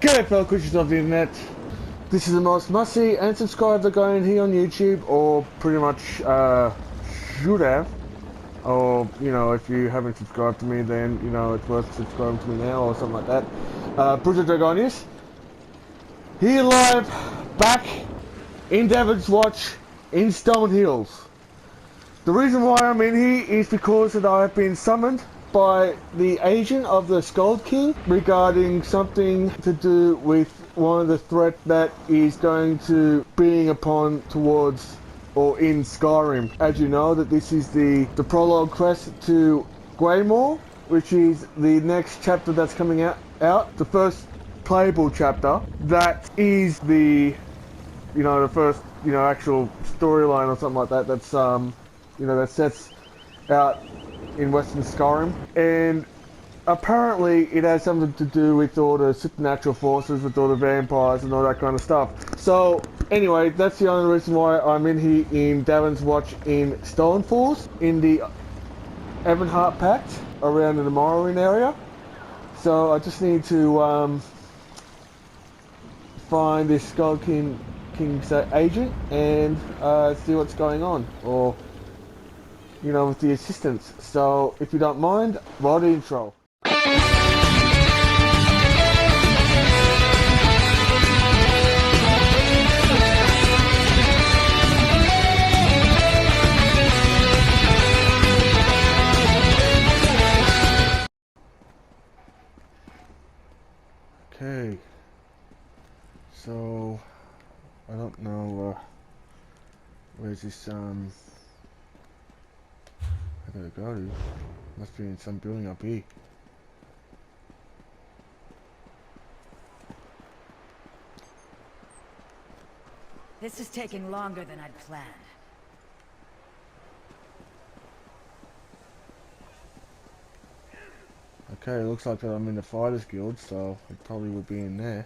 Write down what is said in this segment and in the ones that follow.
G'day fellow creatures of the internet. This is the most must-see and subscribe to going here on YouTube, or pretty much should have. Or, you know, if you haven't subscribed to me, then, you know, it's worth subscribing to me now, or something like that. Bruzo Dragonius. Here live, back in Devin's Watch, in Stone Hills. The reason why I'm in here is because that I have been summoned by the agent of the Skull King regarding something to do with one of the threats that is going to being upon towards or in Skyrim. As you know, that this is the prologue quest to Greymoor, which is the next chapter that's coming out. The first playable chapter. That is the, you know, the first, you know, actual storyline or something like that. That's you know, that sets out in Western Skyrim, and apparently it has something to do with all the supernatural forces, with all the vampires and all that kind of stuff. So anyway, that's the only reason why I'm in here in Devin's Watch in Stonefalls, in the Evanhart Pact, around in the Morrowind area. So I just need to find this Skull King's agent and see what's going on, or, you know, with the assistance. So if you don't mind, roll the intro. Okay, so I don't know where's this I gotta go to. Must be in some building up here. This is taking longer than I'd planned. Okay, it looks like that I'm in the Fighters Guild, so it probably would be in there.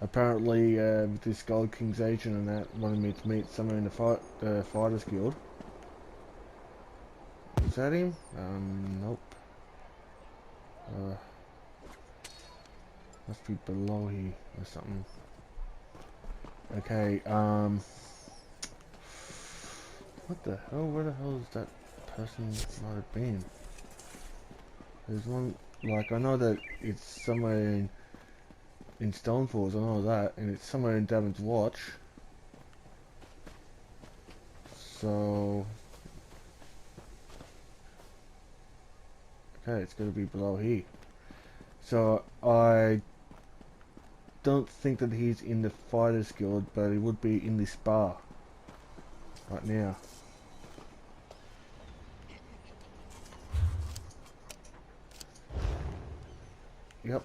Apparently, with this Gold King's agent and that, wanted me to meet somewhere in the Fighters Guild. Is that him? Nope. Must be below here or something. Okay, what the hell? Where the hell is that person might have been? There's one, like, I know that it's somewhere in Stonefalls, I know that, and it's somewhere in Devin's Watch. So okay, it's gonna be below here. So I don't think that he's in the Fighters Guild, but he would be in this bar right now. Yep.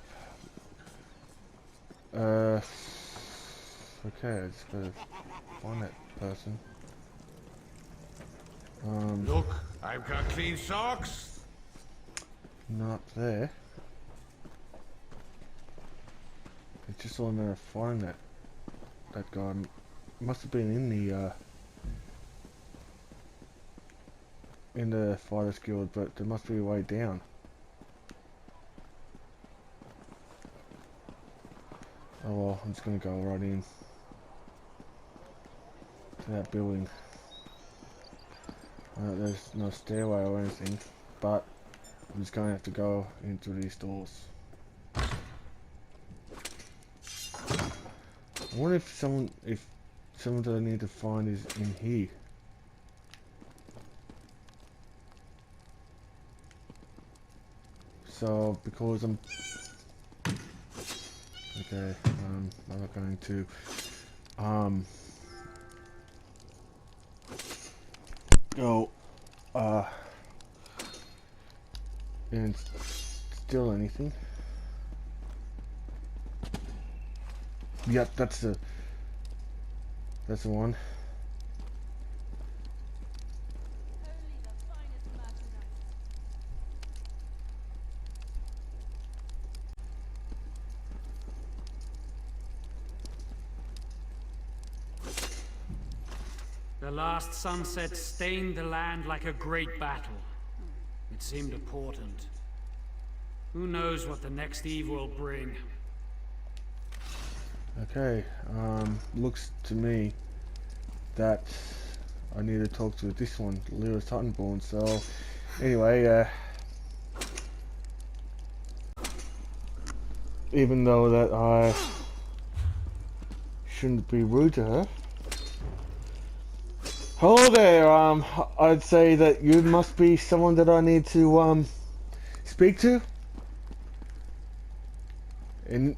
Okay, I just gotta find that person. Look, I've got clean socks. Not there. It's just all a matter of finding that guy. Must have been in the Fighters Guild, but there must be a way down. Oh well, I'm just gonna go right in to that building. There's no stairway or anything, but I'm just gonna have to go into these doors. I wonder if someone that I need to find is in here. So because I'm okay, I'm not going to go and steal anything. Yep, that's the one. The last sunset stained the land like a great battle. It seemed a portent. Who knows what the next eve will bring? Okay, looks to me that I need to talk to this one, Lyris Titanborn. So, anyway, even though that I shouldn't be rude to her. Hello there, I'd say that you must be someone that I need to, speak to? Wait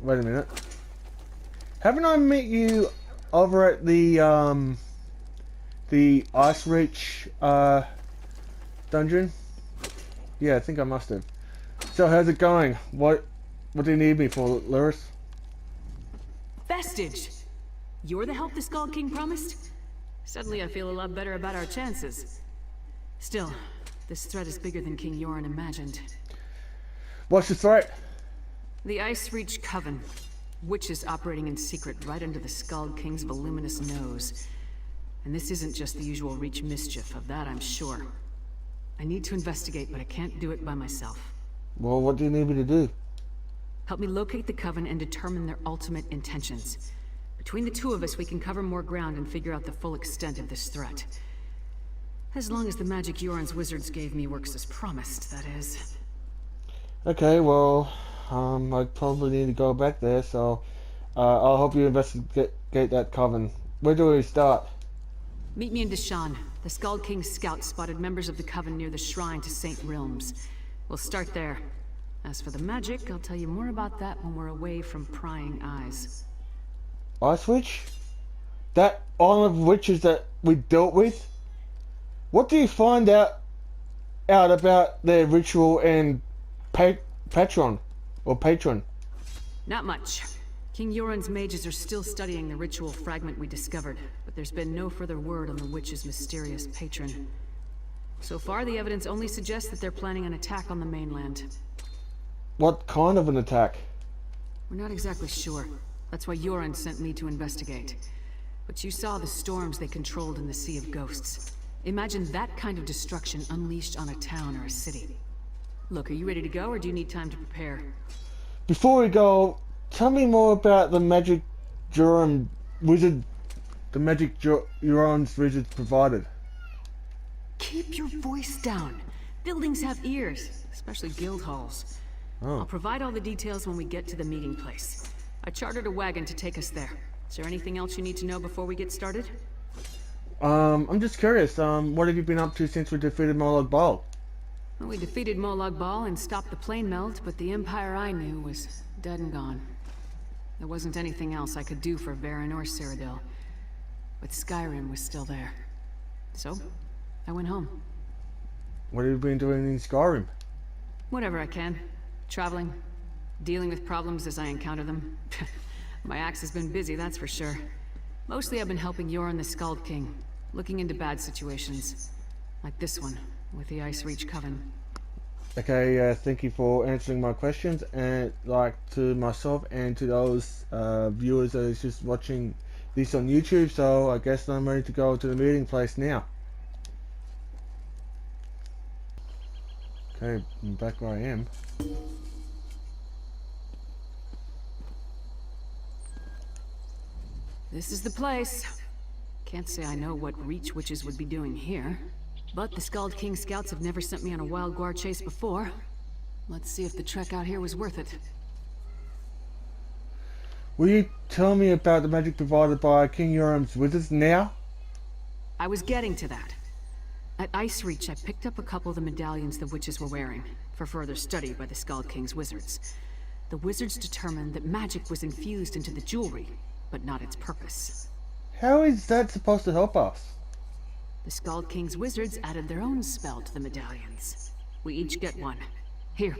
a minute. Haven't I met you over at the Icereach, dungeon? Yeah, I think I must have. So, how's it going? What do you need me for, Lyris? Vestige! You're the help the Skull King promised? Suddenly I feel a lot better about our chances. Still, this threat is bigger than King Yoren imagined. What's the threat? The Icereach coven. Witches operating in secret right under the Skull King's voluminous nose. And this isn't just the usual Reach mischief, of that I'm sure. I need to investigate, but I can't do it by myself. Well, what do you need me to do? Help me locate the coven and determine their ultimate intentions. Between the two of us, we can cover more ground and figure out the full extent of this threat. As long as the magic Yoren's wizards gave me works as promised, that is. Okay, well, I probably need to go back there, so I'll help you investigate that coven. Where do we start? Meet me in Deshan. The Skull King's scouts spotted members of the coven near the shrine to St. Realms. We'll start there. As for the magic, I'll tell you more about that when we're away from prying eyes. Icereach? That island of witches that we dealt with? What do you find out about their ritual and patron? Not much. King Yoren's mages are still studying the ritual fragment we discovered, but there's been no further word on the witch's mysterious patron. So far, the evidence only suggests that they're planning an attack on the mainland. What kind of an attack? We're not exactly sure. That's why Yoren sent me to investigate. But you saw the storms they controlled in the Sea of Ghosts. Imagine that kind of destruction unleashed on a town or a city. Look, are you ready to go, or do you need time to prepare? Before we go, tell me more about the magic Yoren's wizard provided. Keep your voice down. Buildings have ears, especially guild halls. Oh. I'll provide all the details when we get to the meeting place. I chartered a wagon to take us there. Is there anything else you need to know before we get started? I'm just curious, what have you been up to since we defeated Prologue? Well, we defeated Prologue and stopped the plane melt, but the empire I knew was dead and gone. There wasn't anything else I could do for Varen or Cyrodiil, but Skyrim was still there. So, I went home. What have you been doing in Skyrim? Whatever I can. Traveling, dealing with problems as I encounter them. My axe has been busy, that's for sure. Mostly I've been helping Yoren the Skull King, looking into bad situations. Like this one, with the Icereach coven. Okay, thank you for answering my questions, and like to myself and to those viewers that is just watching this on YouTube, so I guess I'm ready to go to the meeting place now. Okay, I'm back where I am. This is the place. Can't say I know what Reach witches would be doing here. But the Skald King scouts have never sent me on a wild guard chase before. Let's see if the trek out here was worth it. Will you tell me about the magic provided by King Yoren's wizards now? I was getting to that. At Icereach, I picked up a couple of the medallions the witches were wearing, for further study by the Skald King's wizards. The wizards determined that magic was infused into the jewelry, but not its purpose. How is that supposed to help us? The Skald King's wizards added their own spell to the medallions. We each get one. Here.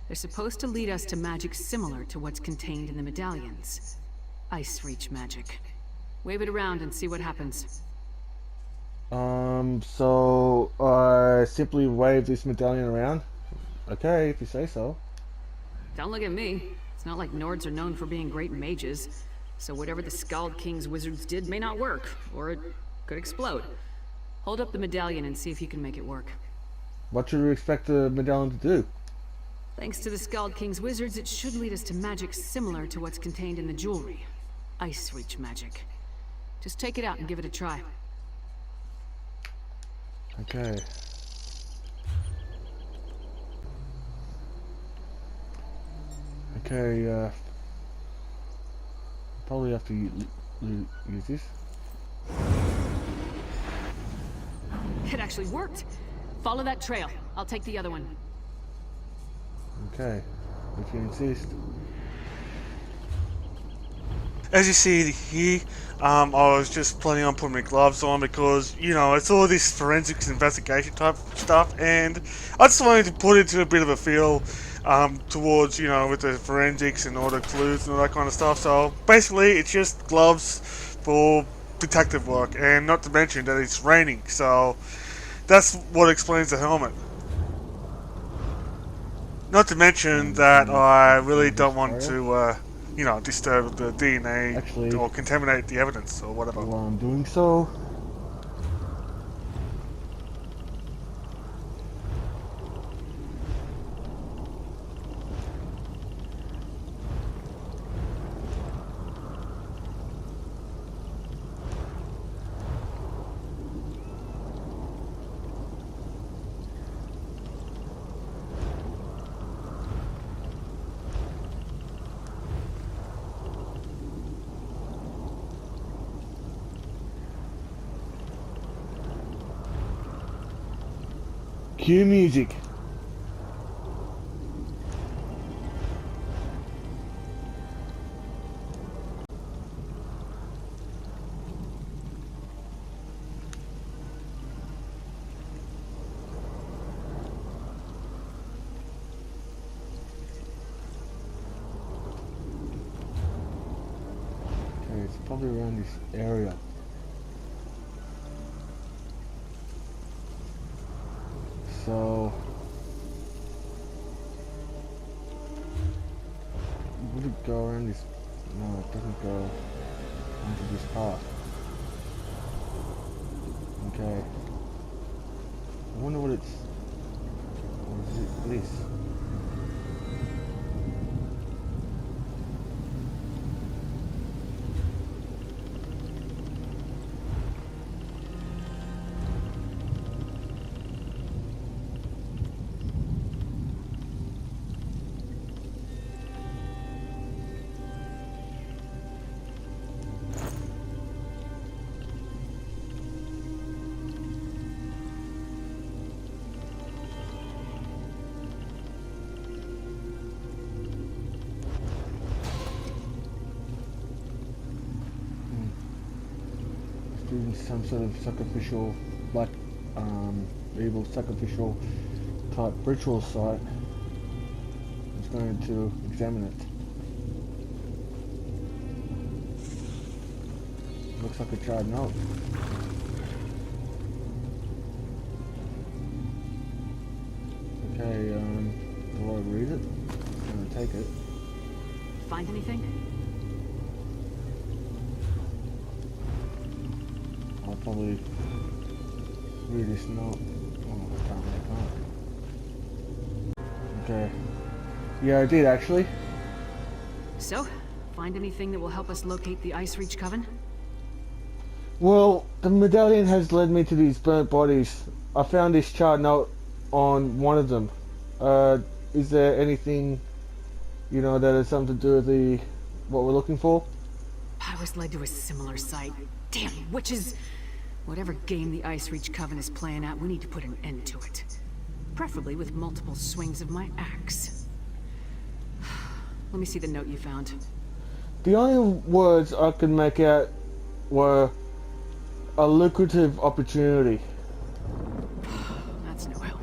They're supposed to lead us to magic similar to what's contained in the medallions. Icereach magic. Wave it around and see what happens. So I simply wave this medallion around? Okay, if you say so. Don't look at me. It's not like Nords are known for being great mages. So whatever the Skald King's wizards did may not work, or it could explode. Hold up the medallion and see if you can make it work. What should we expect the medallion to do? Thanks to the Skald King's wizards, it should lead us to magic similar to what's contained in the jewelry. Icereach magic. Just take it out and give it a try. Okay. Okay, probably have to use this. It actually worked. Follow that trail. I'll take the other one. Okay, if you insist. As you see here, I was just planning on putting my gloves on because, you know, it's all this forensics investigation type stuff, and I just wanted to put it to a bit of a feel towards, you know, with the forensics and all the clues and all that kind of stuff. So basically, it's just gloves for detective work, and not to mention that it's raining, so that's what explains the helmet. Not to mention that I really don't want to, you know, disturb the DNA Actually, or contaminate the evidence or whatever. While I'm doing so, cue music. Okay, it's probably around this area. So, would it go around this? No, it doesn't go onto this path. Okay. I wonder what it's. What is it? This. Some sort of sacrificial, like evil sacrificial type ritual site. I'm just going to examine it. Looks like a charred note. Okay, do I read it? I'm gonna take it. Find anything? I'll probably read this note. Oh, I can't. Okay. Yeah, I did actually. So, find anything that will help us locate the Icereach coven? Well, the medallion has led me to these burnt bodies. I found this charred note on one of them. Is there anything, you know, that has something to do with what we're looking for? I was led to a similar site. Damn witches! Whatever game the Icereach coven is playing at, we need to put an end to it. Preferably with multiple swings of my axe. Let me see the note you found. The only words I could make out were a lucrative opportunity. That's no help.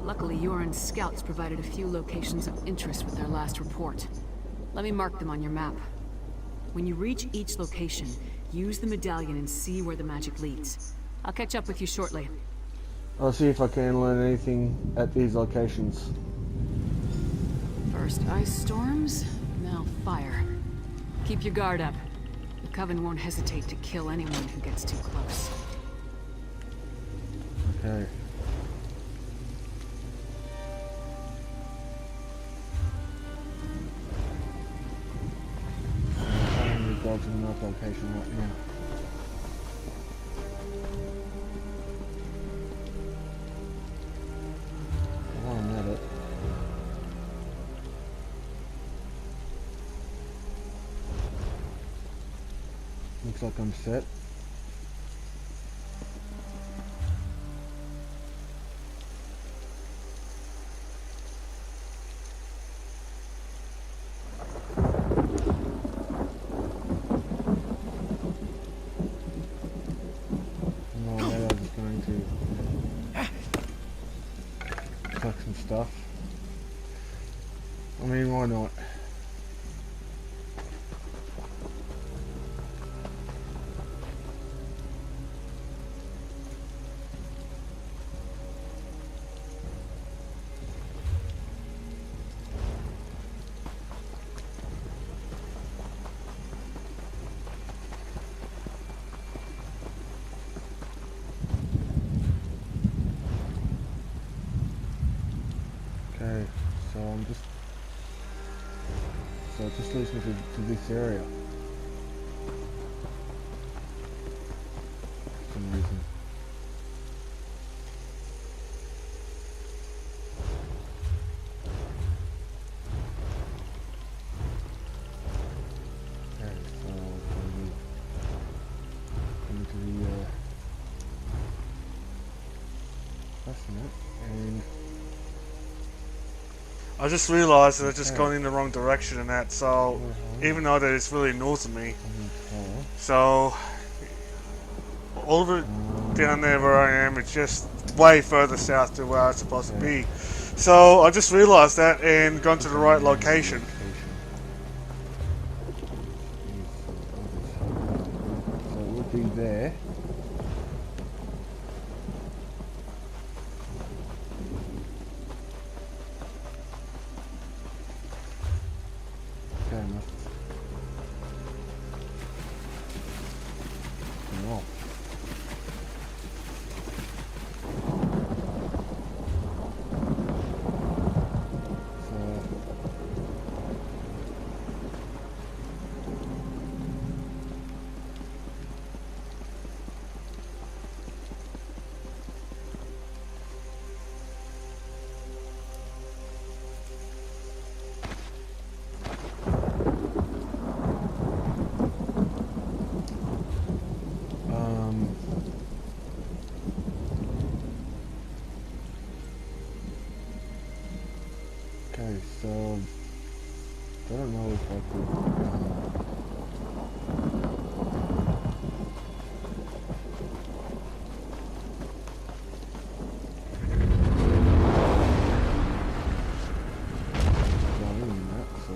Luckily, Yoren's scouts provided a few locations of interest with their last report. Let me mark them on your map. When you reach each location, use the medallion and see where the magic leads. I'll catch up with you shortly. I'll see if I can learn anything at these locations. First ice storms, now fire. Keep your guard up. The coven won't hesitate to kill anyone who gets too close. Okay. go to the north location right now. While I'm at it. Looks like I'm set. Some stuff. I mean, why not? Okay, so it just leads me to this area. For some reason. Okay, so come to the pressing it and I just realised that I've just gone in the wrong direction and that, so even though that it's really north of me, so all of it down there where I am, it's just way further south to where I'm supposed to be. So I just realised that and gone to the right location. So it would be there. Okay, so I don't know if I could go in that, so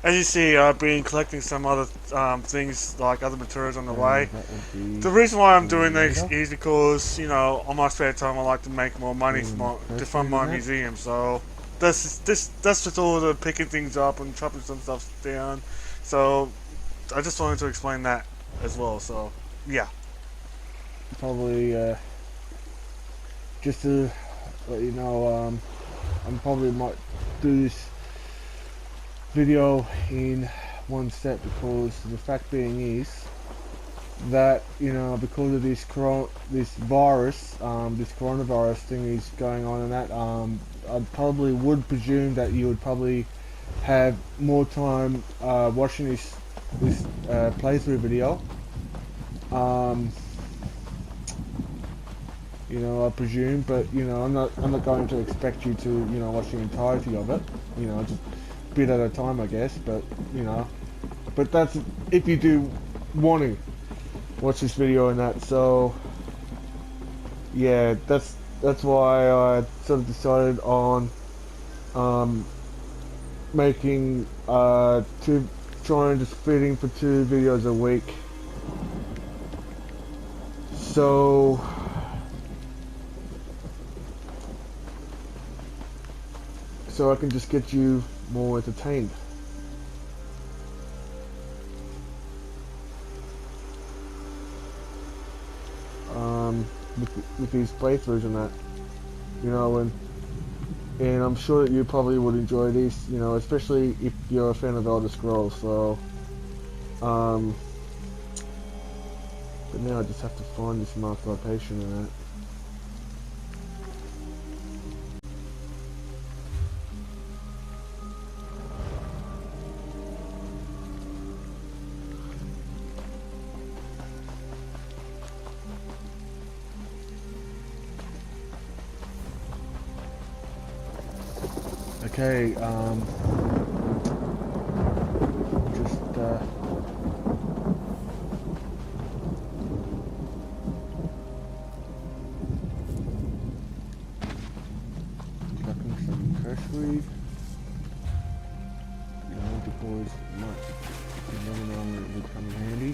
As you see, I've been collecting some other things, like other materials on the way. The reason why I'm doing this is because, you know, on my spare time I like to make more money to fund my museum. So that's just all the picking things up and chopping some stuff down. So I just wanted to explain that as well. So yeah. probably just to let you know, I probably might do this video in one step, because the fact being is that, you know, because of this virus, this coronavirus thing is going on, and that I probably would presume that you would probably have more time watching this playthrough video. You know, I presume, but you know, I'm not going to expect you to, you know, watch the entirety of it. You know, just a bit at a time, I guess. But you know, but that's if you do want to watch this video and that. So yeah, that's why I sort of decided on making trying to fitting for 2 videos a week. So so I can just get you more entertained. With these playthroughs and that, you know, and I'm sure that you probably would enjoy these, you know, especially if you're a fan of Elder Scrolls. So, but now I just have to find this marked location and that. Okay, just plucking some crashweed. You know, the boys might, you never know when it would come in handy.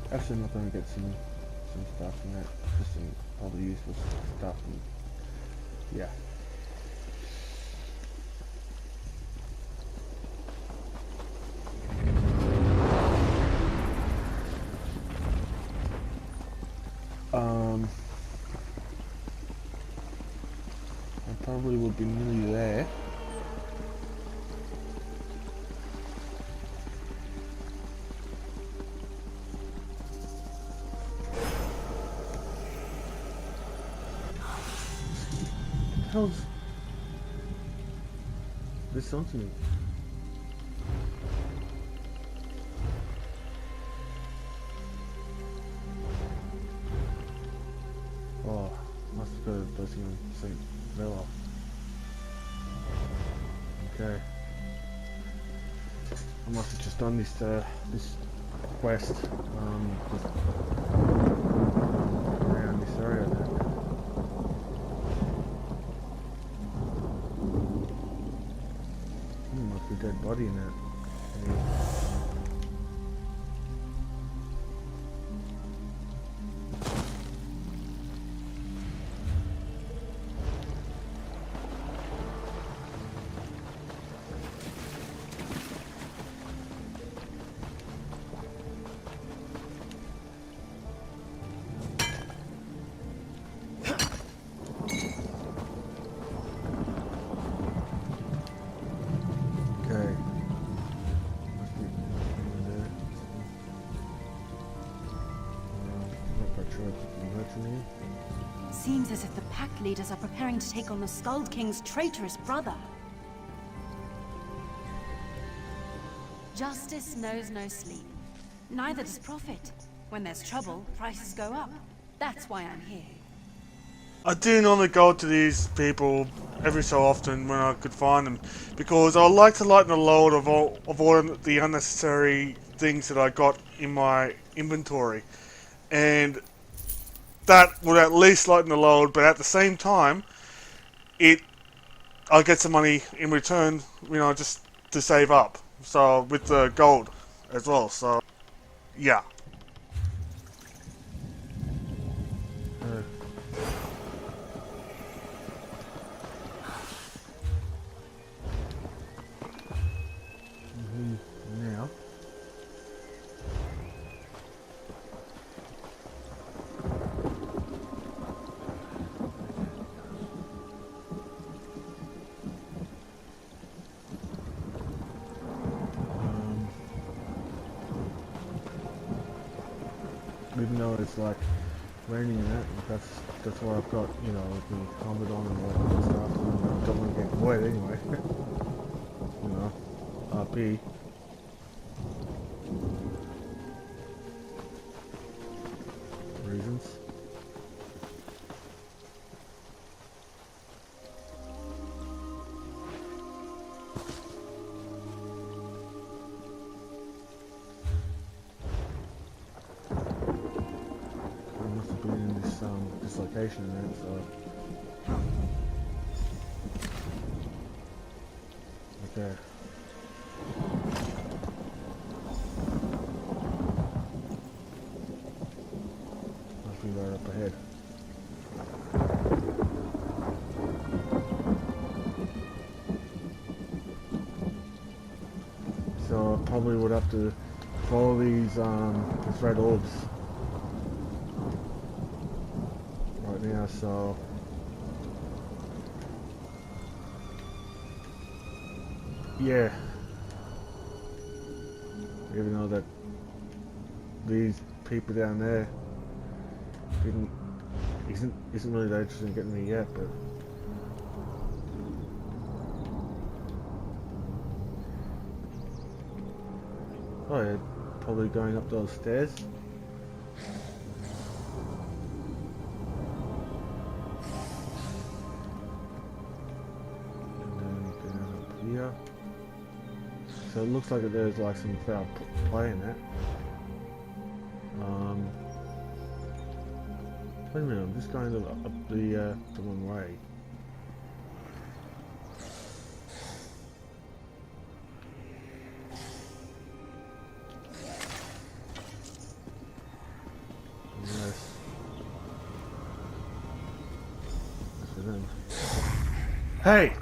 Actually, I'm not going to get some stuff from that. Just some probably useless stuff. And, yeah. I probably would be nearly there. How's this on to me? Oh, must have got a blessing on St. Villa. Okay. I must have just done this this quest around this area now. Must be a dead body in that. Seems as if the pact leaders are preparing to take on the Skald King's traitorous brother. Justice knows no sleep. Neither does profit. When there's trouble, prices go up. That's why I'm here. I do normally go to these people every so often when I could find them, because I like to lighten the load of all the unnecessary things that I got in my inventory, and that would at least lighten the load. But at the same time, I get some money in return, you know, just to save up. So with the gold as well. So yeah. Now. Even though it's like raining and that, that's why I've got, you know, the helmet on and all that kind of stuff. I don't want to get wet anyway. You know, RP. Reasons. must have been in this location then, so. Okay. Must be right up ahead. So I probably would have to follow these red orbs right now, so yeah. Even though that these people down there isn't really that interested in getting me yet, but oh yeah, probably going up those stairs. And then down up here. So it looks like there's like some foul play in that. Wait a minute, I'm just going up the wrong way. Yes. That's for them. Hey!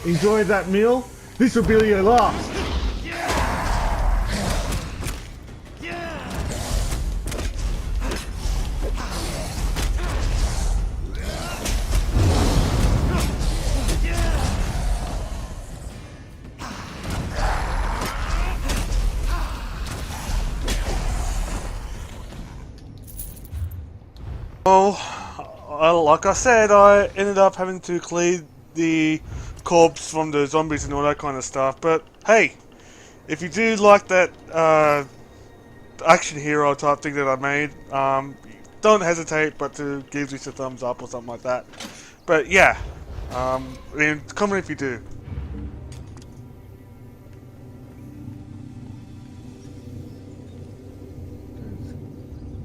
Enjoy that meal? This will be your last! Well, like I said, I ended up having to clear the corpse from the zombies and all that kind of stuff. But hey, if you do like that action hero type thing that I made, don't hesitate but to give this a thumbs up or something like that. But yeah, comment if you do.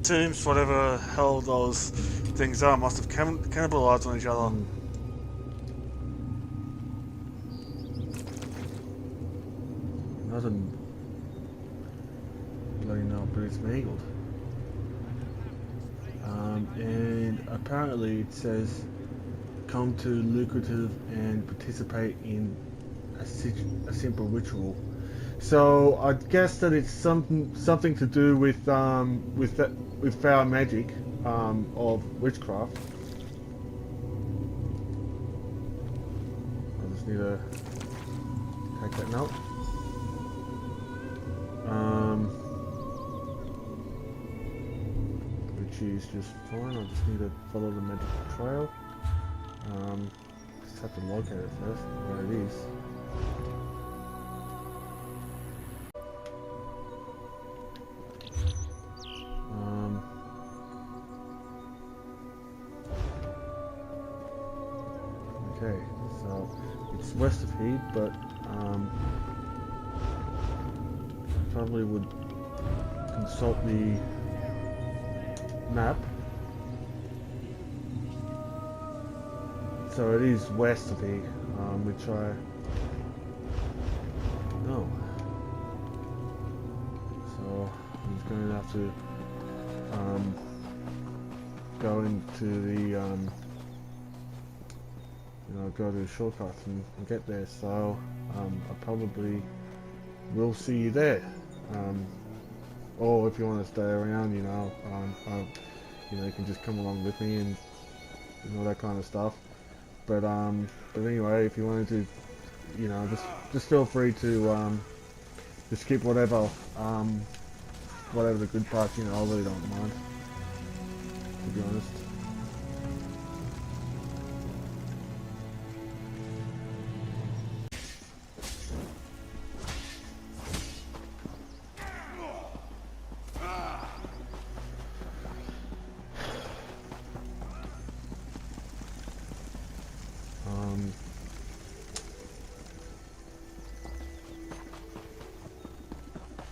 Seems whatever hell those things are must have cannibalized on each other. Doesn't bloody know, but it's mangled. And apparently it says come to lucrative and participate in a simple ritual. So I guess that it's something to do with foul magic of witchcraft. I just need to take that note. Which is just fine. I just need to follow the magic trail. Just have to locate it first, where it is. Okay, so it's west of here, but probably would consult the map. So it is west of here, which I know. So I'm just going to have to go into the go to the shortcuts and get there. So I probably will see you there. Or if you want to stay around, you can just come along with me and all that kind of stuff. But anyway, if you wanted to, just feel free to skip whatever the good parts. I really don't mind, to be honest.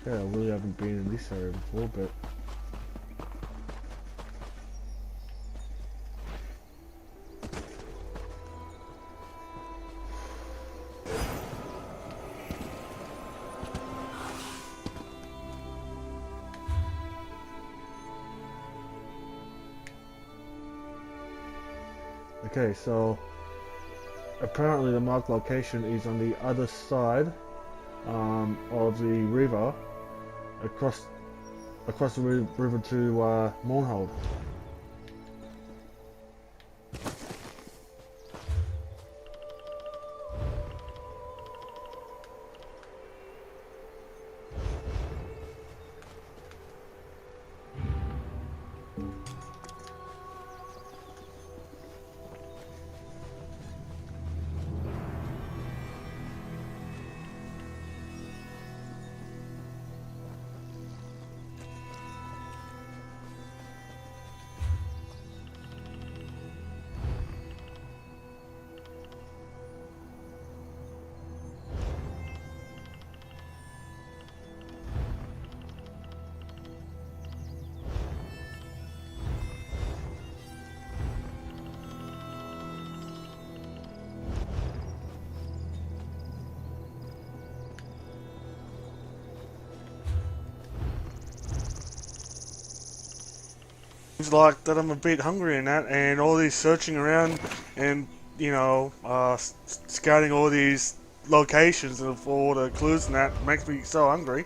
Yeah, I really haven't been in this area before, but Okay, so apparently the marked location is on the other side of the river, across the river to Mournhold. Seems like that I'm a bit hungry in that, and all this searching around and, you know, scouting all these locations and for all the clues and that makes me so hungry.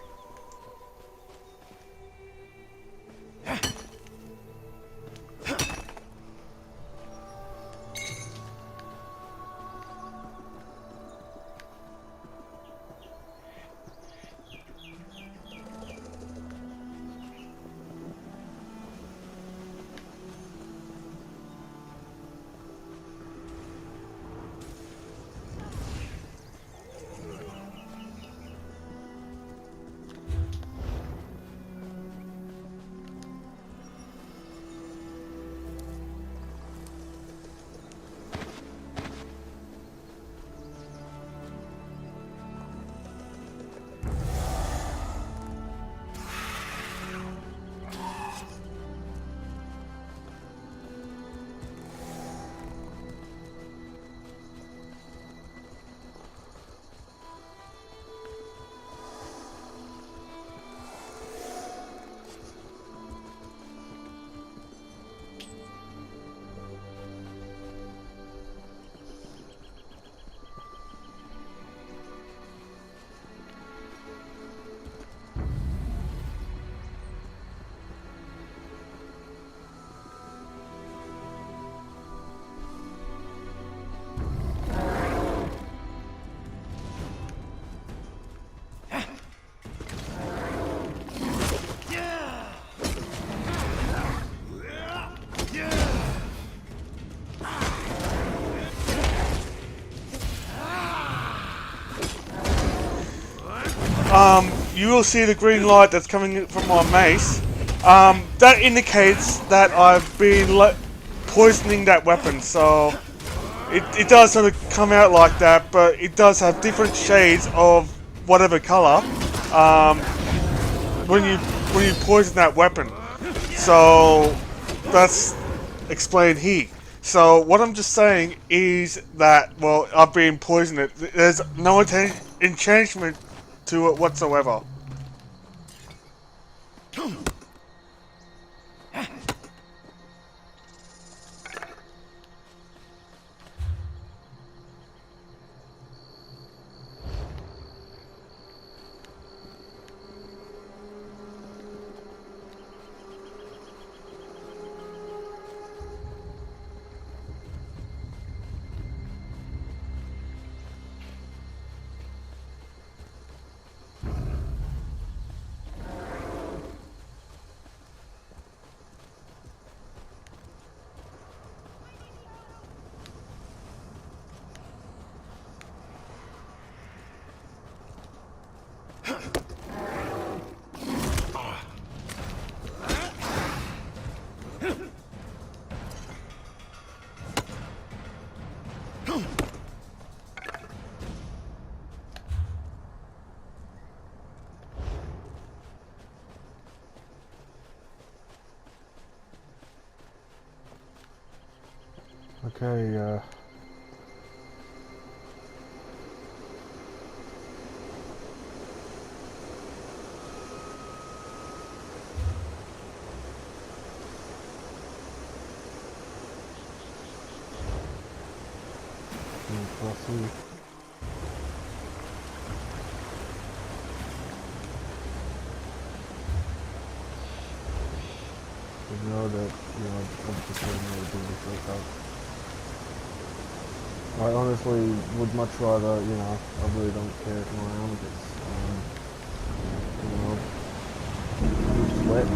You will see the green light that's coming from my mace. That indicates that I've been poisoning that weapon, so it does sort of come out like that, but it does have different shades of whatever color when you poison that weapon. So that's explained here. So what I'm just saying is that, well, I've been poisoned. There's no enchantment to it whatsoever. Okay, across here. You know that, I'm just going to do this real fast. I honestly would much rather, I really don't care if my armor gets, wet.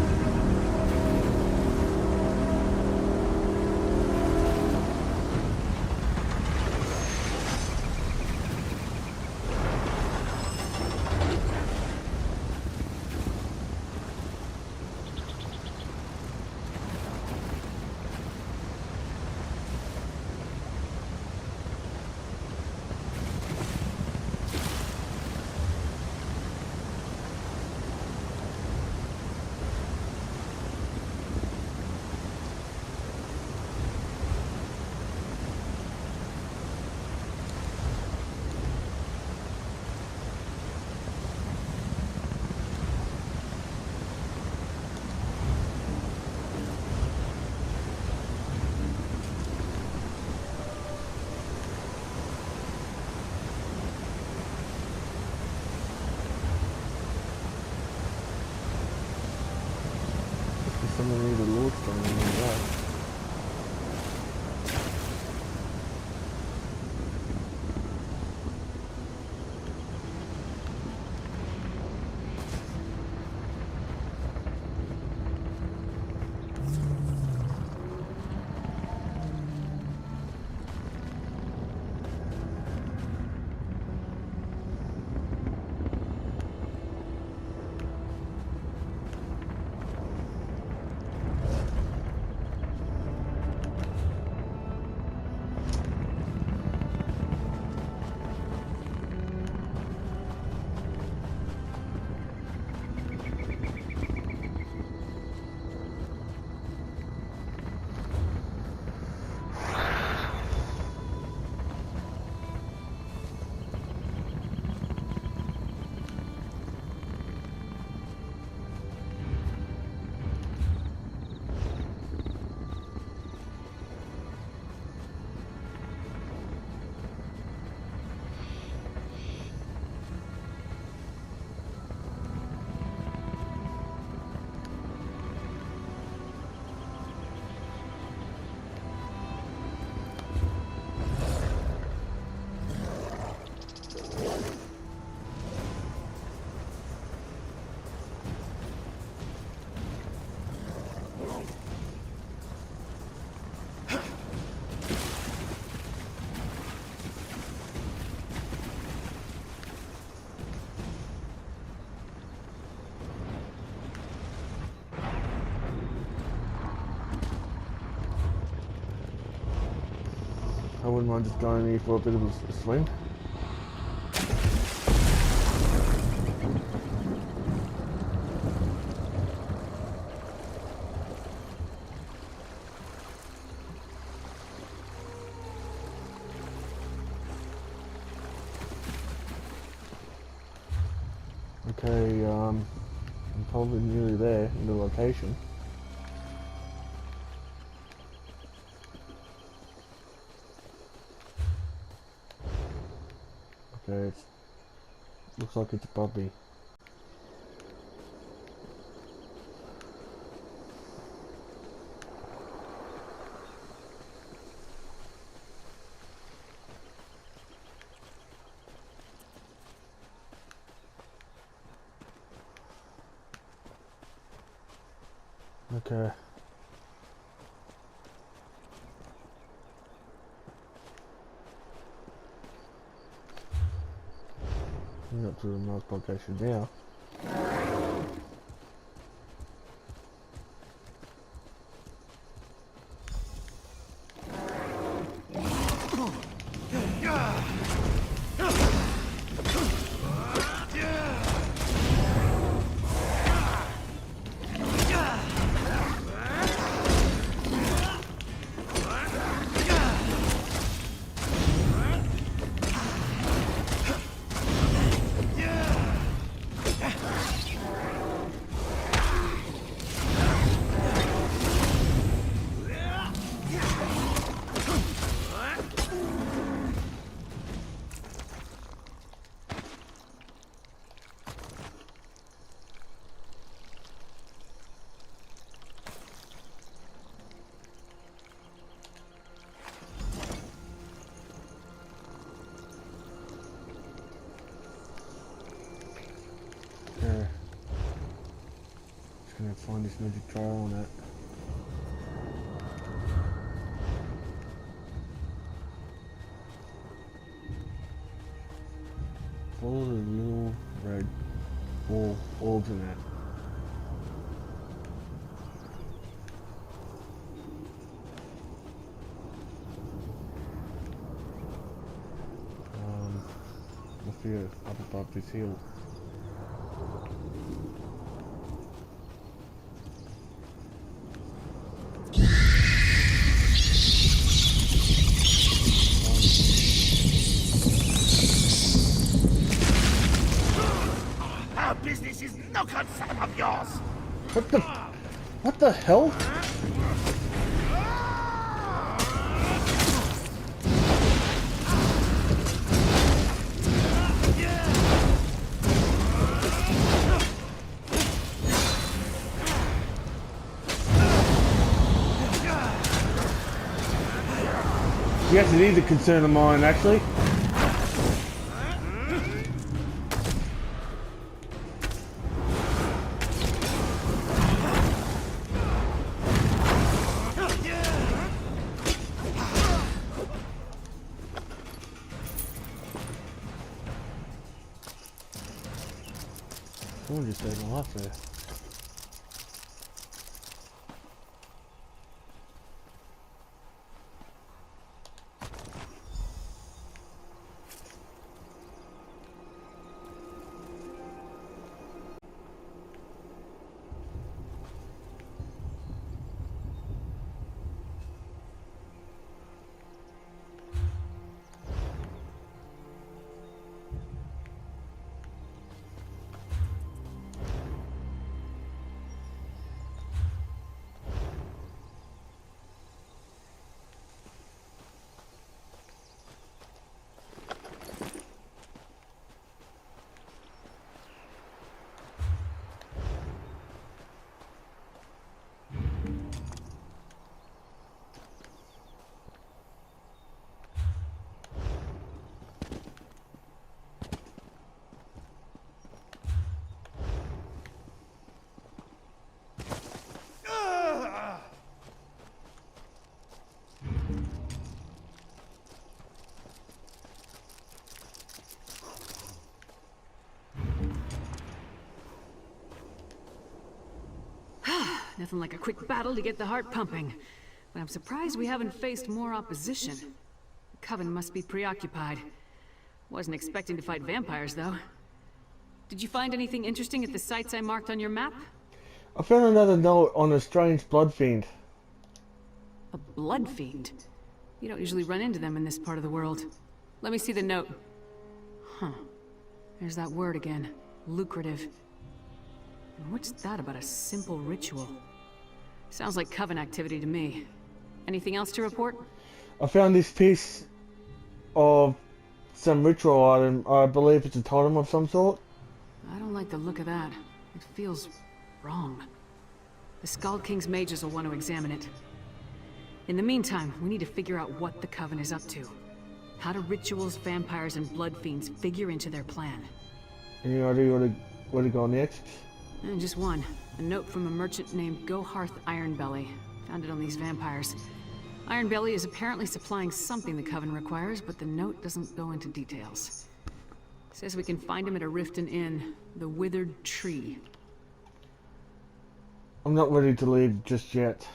Someone need a lodestone in that. I wouldn't mind just going here for a bit of a swing. Okay, I'm probably nearly there in the location. Okay, it looks like it's above me. Okay. We're up to the nice location now. this magic trial on it. Follow the little red ball alternate. What's here up above this hill? Our business is no concern of yours. What the hell? Yes, it is a concern of mine, actually. Someone just saved my life there. Nothing like a quick battle to get the heart pumping. But I'm surprised we haven't faced more opposition. The coven must be preoccupied. Wasn't expecting to fight vampires, though. Did you find anything interesting at the sites I marked on your map? I found another note on a strange blood fiend. A blood fiend? You don't usually run into them in this part of the world. Let me see the note. Huh. There's that word again. Lucrative. And what's that about a simple ritual? Sounds like coven activity to me. Anything else to report? I found this piece of some ritual item. I believe it's a totem of some sort. I don't like the look of that. It feels wrong. The Skald King's mages will want to examine it. In the meantime, we need to figure out what the coven is up to. How do rituals, vampires, and blood fiends figure into their plan? Any idea where to go next? And just one. A note from a merchant named Goharth Ironbelly. Found it on these vampires. Ironbelly is apparently supplying something the coven requires, but the note doesn't go into details. It says we can find him at a Riften Inn, the Withered Tree. I'm not ready to leave just yet.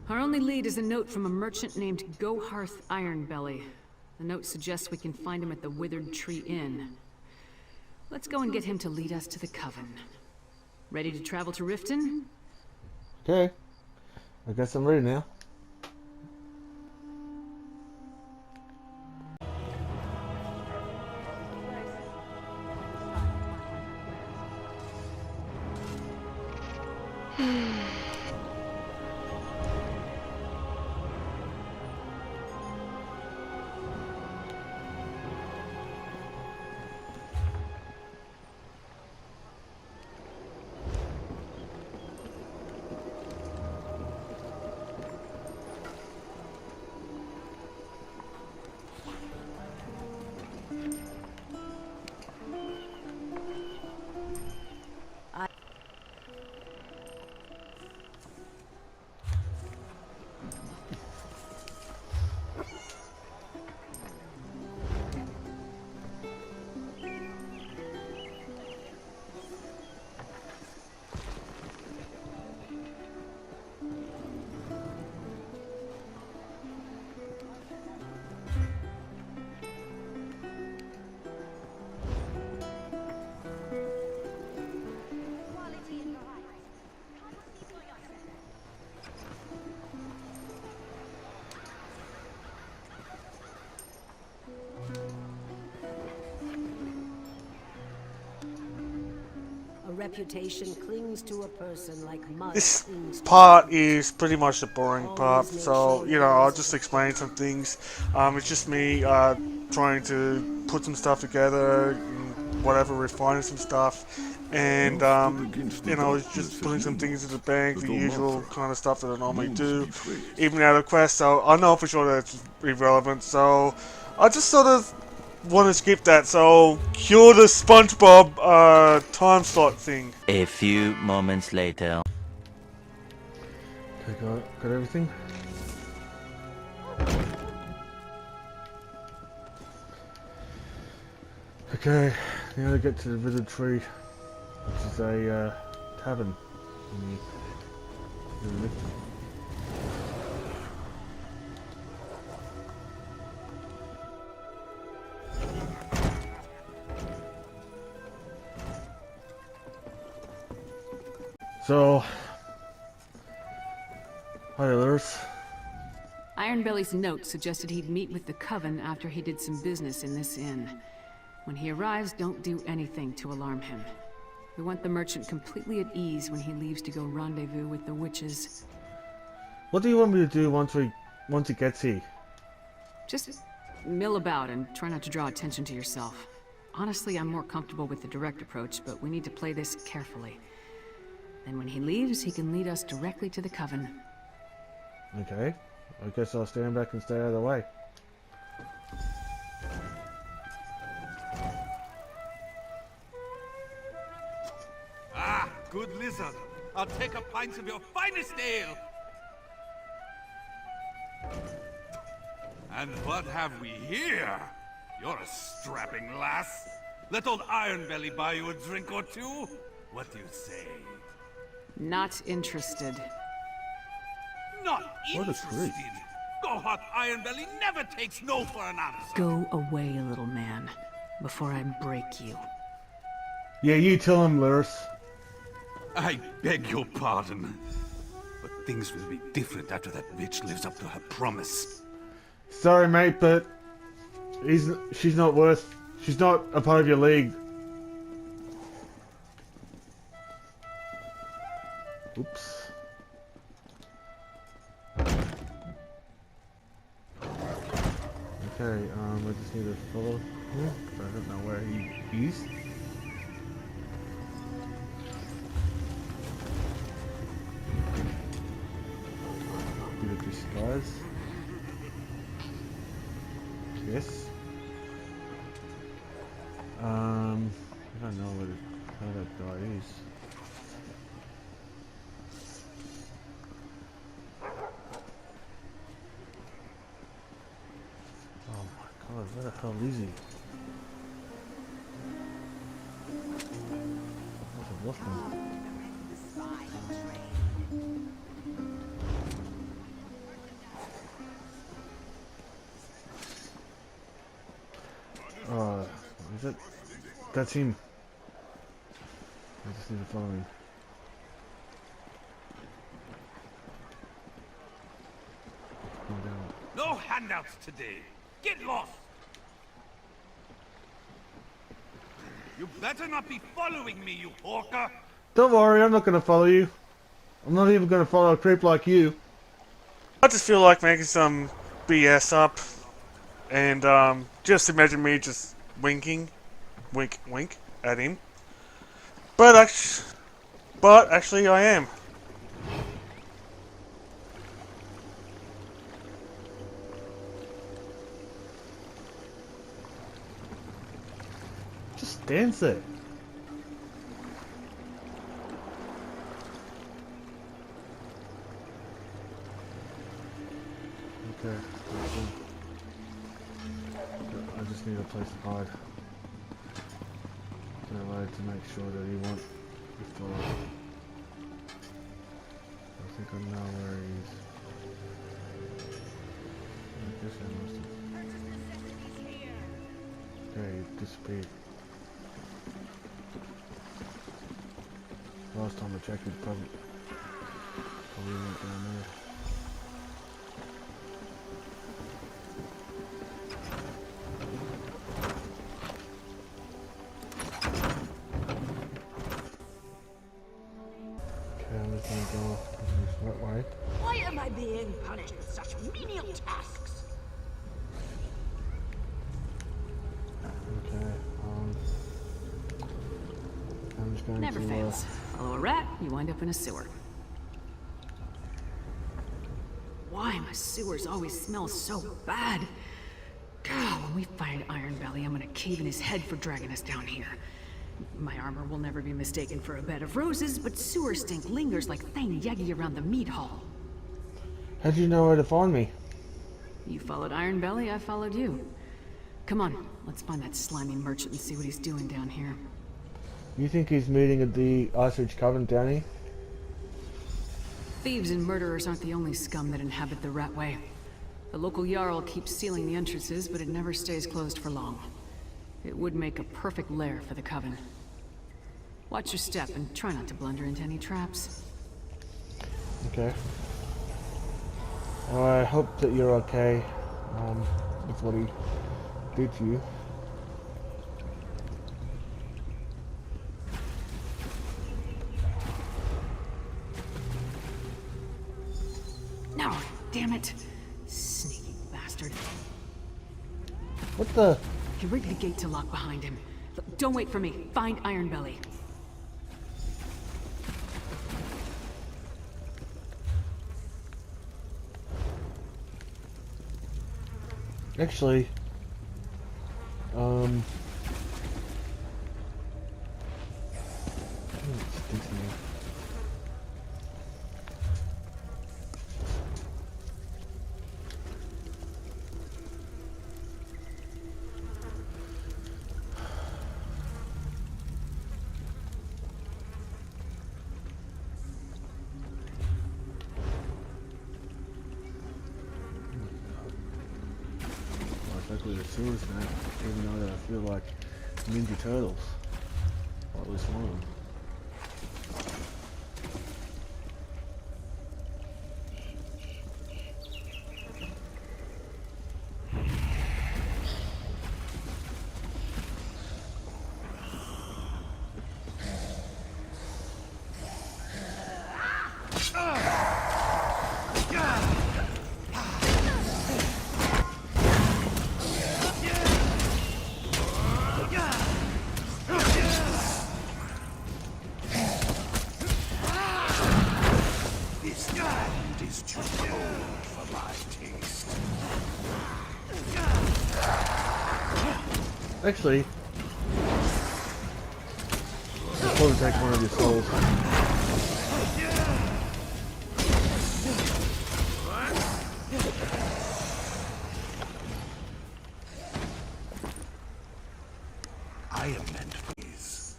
Our only lead is a note from a merchant named Goharth Ironbelly. The note suggests we can find him at the Withered Tree Inn. Let's go and get him to lead us to the coven. Ready to travel to Riften? Okay. I guess I'm ready now. reputation clings to a person like mud This clings to part is pretty much the boring part, so, you know, I'll just explain some things. It's just me trying to put some stuff together, whatever, refining some stuff, and, you know, it's just putting some things in the bank, the usual kind of stuff that I normally do, even out of quest, so I know for sure that it's irrelevant, so I just sort of want to skip that, so cure the SpongeBob time slot thing. A few moments later. Okay, got everything? Okay, now to get to the Wizard Tree, which is a tavern. So, hi Lyris. Ironbelly's note suggested he'd meet with the coven after he did some business in this inn. When he arrives, don't do anything to alarm him. We want the merchant completely at ease when he leaves to go rendezvous with the witches. What do you want me to do once he gets here? Just mill about and try not to draw attention to yourself. Honestly, I'm more comfortable with the direct approach, but we need to play this carefully. Then when he leaves, he can lead us directly to the coven. Okay, I guess I'll stand back and stay out of the way. Ah, good lizard. I'll take a pint of your finest ale. And what have we here? You're a strapping lass. Let old Ironbelly buy you a drink or two? What do you say? Not interested. Not What a interested. creep. Go-hot Ironbelly never takes no for an answer. Go away, little man, before I break you. Yeah, you tell him, Lyris. I beg your pardon. But things will be different after that bitch lives up to her promise. Sorry, mate, but she's not a part of your league. Oops. Okay, I just need to follow him. I don't know where he is. Bit of disguise. Yes. I don't know how that guy is. Oh my god, where the hell is he? I've lost him. Is it? That's him. I just need to follow him. No handouts today. Get lost. You better not be following me, you hawker. Don't worry, I'm not going to follow you. I'm not even going to follow a creep like you. I just feel like making some BS up, and just imagine me just winking, wink, wink at him. But actually, I am. Just stands there. Okay. I just need a place to hide. That way to make sure that he won't be followed. I think I know where he is. I guess I must have. Okay, he disappeared. Last time I checked, it probably went down there. tasks. Okay, I'm just going Never to... fails. Follow a rat, you wind up in a sewer. Why my sewers always smell so bad? God, when we find Ironbelly, I'm gonna cave in his head for dragging us down here. My armor will never be mistaken for a bed of roses, but sewer stink lingers like Thane Yegi around the meat hall. How do you know where to find me? You followed Ironbelly, I followed you. Come on, let's find that slimy merchant and see what he's doing down here. You think he's meeting at the Icereach coven down here? Thieves and murderers aren't the only scum that inhabit the Ratway. The local Jarl keeps sealing the entrances, but it never stays closed for long. It would make a perfect lair for the coven. Watch your step and try not to blunder into any traps. Okay. Well, I hope that you're okay with what he did to you. No, damn it. Sneaky bastard. What the? He rigged the gate to lock behind him. Look, don't wait for me. Find Ironbelly. Actually, stinks in here. Exactly the sewers now, even though that I feel like Ninja Turtles, or at least one of them. Actually, I'll probably take one of your souls. I am meant for these.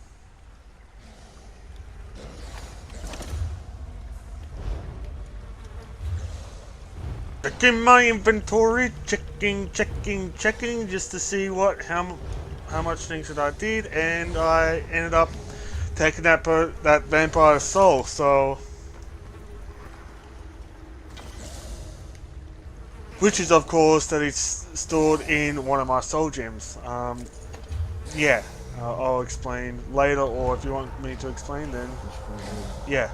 Checking my inventory, checking, just to see how much things that I did, and I ended up taking that vampire's soul. So, which is of course that it's stored in one of my soul gems. Yeah, I'll explain later, or if you want me to explain, then yeah.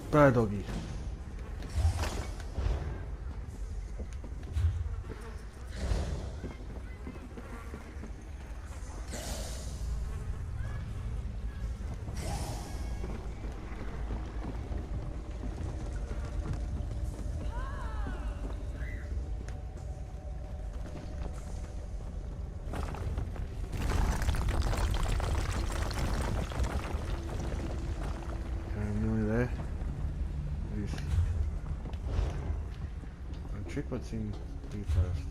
Bad doggy. Check what's in here first.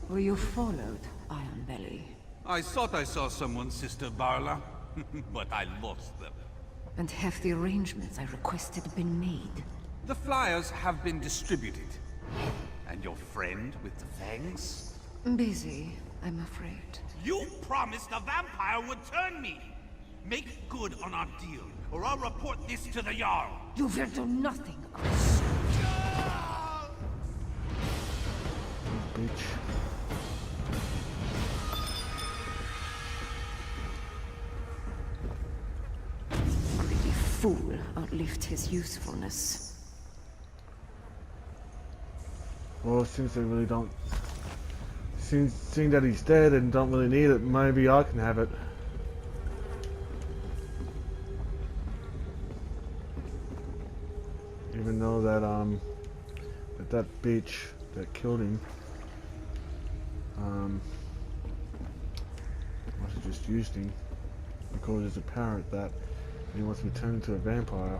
Were you followed, Iron Belly? I thought I saw someone's sister Barla, but I lost them. And have the arrangements I requested been made? The flyers have been distributed. And your friend with the fangs? Busy, I'm afraid. You promised the vampire would turn me! Make good on our deal, or I'll report this to the Jarl! You will do nothing. Bitch. Greedy fool outlived his usefulness. Well, since they really don't... Seeing that he's dead and don't really need it, maybe I can have it. Even though that bitch that killed him, must have just used him because it's apparent that he wants to be turned into a vampire.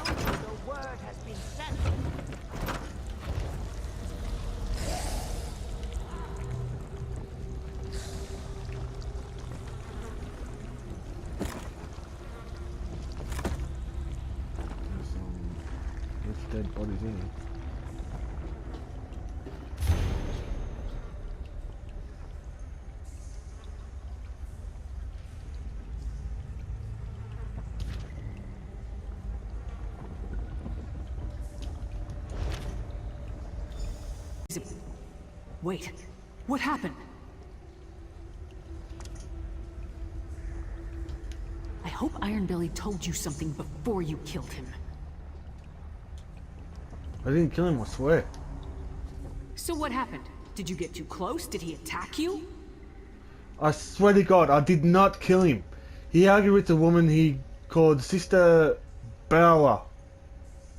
The word has been sent. There's dead bodies in it. Wait, what happened? I hope Ironbelly told you something before you killed him. I didn't kill him, I swear. So what happened? Did you get too close? Did he attack you? I swear to God, I did not kill him. He argued with the woman he called Sister Bauer.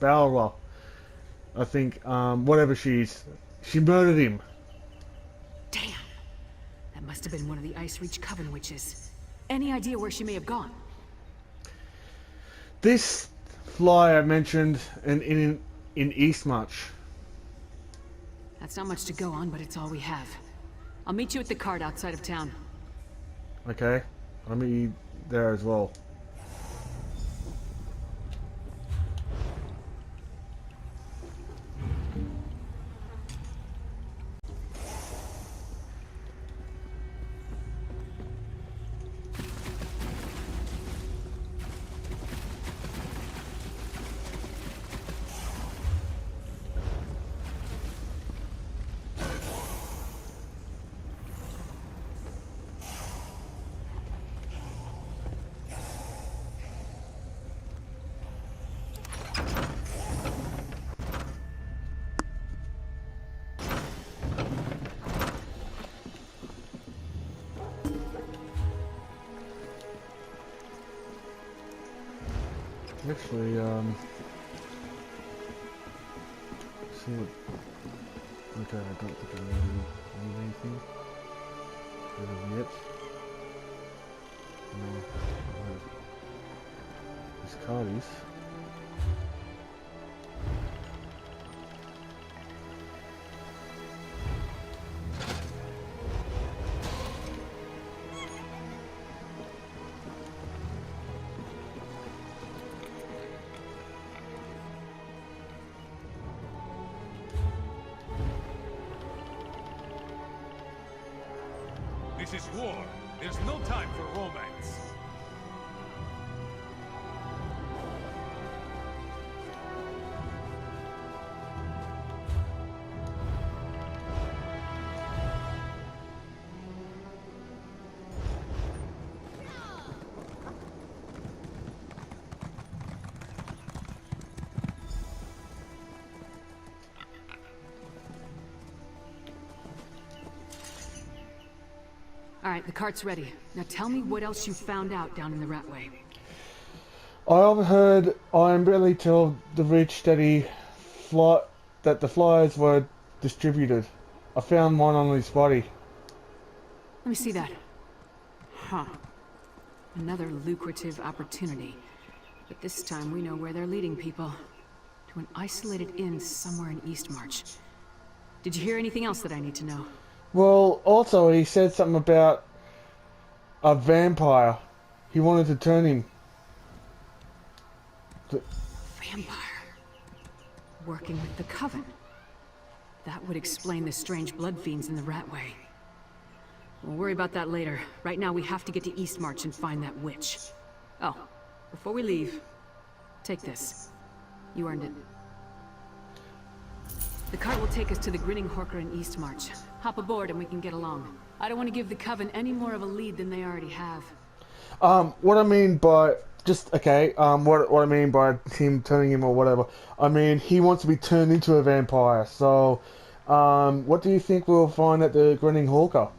I think, whatever she is. She murdered him. Damn. That must have been one of the Icereach coven witches. Any idea where she may have gone? This fly I mentioned in Eastmarch. That's not much to go on, but it's all we have. I'll meet you at the cart outside of town. Okay, I'll meet you there as well. Actually, see what... Okay, I don't think I really need anything as of yet. These cardies. This is war. There's no time for romance. Alright, the cart's ready. Now tell me what else you found out down in the Ratway. I overheard Ironbelly tell the rich that that the flyers were distributed. I found one on his body. Let me see that. Huh. Another lucrative opportunity. But this time we know where they're leading people. to an isolated inn somewhere in Eastmarch. Did you hear anything else that I need to know? Well, also he said something about a vampire. He wanted to turn him. Vampire. Working with the coven. That would explain the strange blood fiends in the Ratway. We'll worry about that later. Right now we have to get to Eastmarch and find that witch. Oh, before we leave, take this. You earned it. The cart will take us to the Grinning Horker in Eastmarch. Hop aboard and we can get along. I don't want to give the Coven any more of a lead than they already have. What I mean by... what I mean by him turning him or whatever, I mean, he wants to be turned into a vampire, so... what do you think we'll find at the Grinning Horker?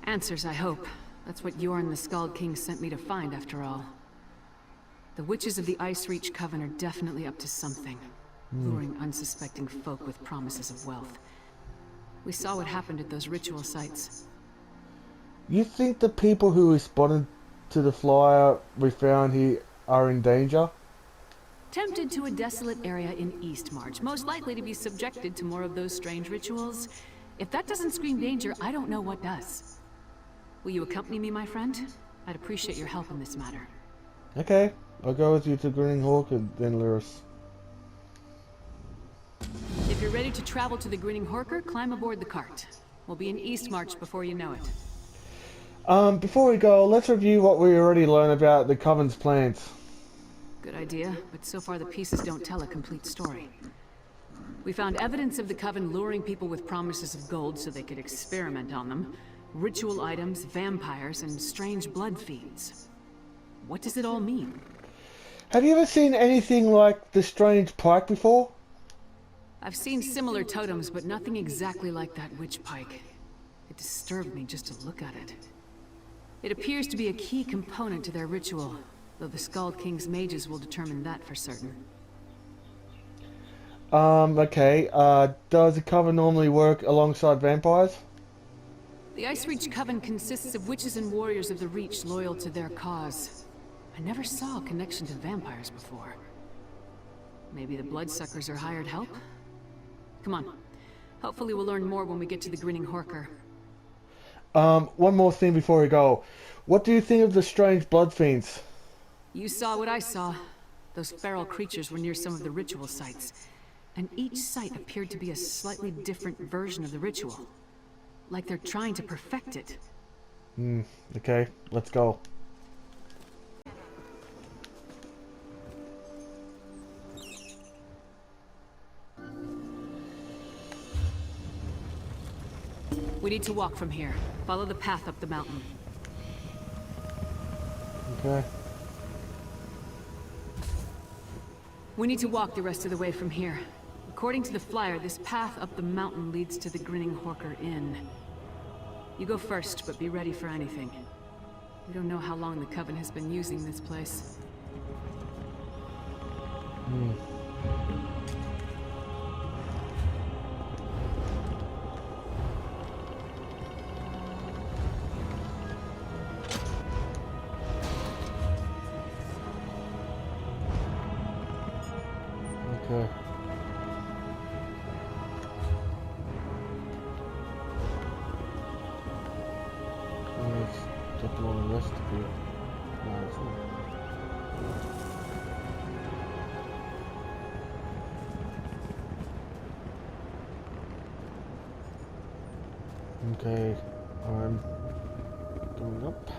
Answers, I hope. That's what Yorn the Skald King sent me to find, after all. The witches of the Icereach Coven are definitely up to something. Luring unsuspecting folk with promises of wealth. We saw what happened at those ritual sites. You think the people who responded to the flyer we found here are in danger? Tempted to a desolate area in Eastmarch, most likely to be subjected to more of those strange rituals. If that doesn't scream danger, I don't know what does. Will you accompany me, my friend? I'd appreciate your help in this matter. Okay, I'll go with you to Grinning Horker then, Lyris. If you're ready to travel to the Grinning Horker, climb aboard the cart. We'll be in Eastmarch before you know it. Before we go, let's review what we already learned about the Coven's plans. Good idea, but so far the pieces don't tell a complete story. We found evidence of the Coven luring people with promises of gold so they could experiment on them, ritual items, vampires, and strange blood fiends. What does it all mean? Have you ever seen anything like the strange pike before? I've seen similar totems, but nothing exactly like that witch pike. It disturbed me just to look at it. It appears to be a key component to their ritual, though the Skald King's mages will determine that for certain. Okay, does the Coven normally work alongside vampires? The Icereach Coven consists of witches and warriors of the Reach loyal to their cause. I never saw a connection to vampires before. Maybe the bloodsuckers are hired help? Come on. Hopefully we'll learn more when we get to the Grinning Horker. One more thing before we go. What do you think of the strange blood fiends? You saw what I saw. Those feral creatures were near some of the ritual sites. And each site appeared to be a slightly different version of the ritual. Like they're trying to perfect it. Okay, let's go. We need to walk from here. Follow the path up the mountain. Okay. We need to walk the rest of the way from here. According to the flyer, this path up the mountain leads to the Grinning Horker Inn. You go first, but be ready for anything. We don't know how long the Coven has been using this place. Okay. Let's get along the rest of it. Nice. Okay, I'm going up.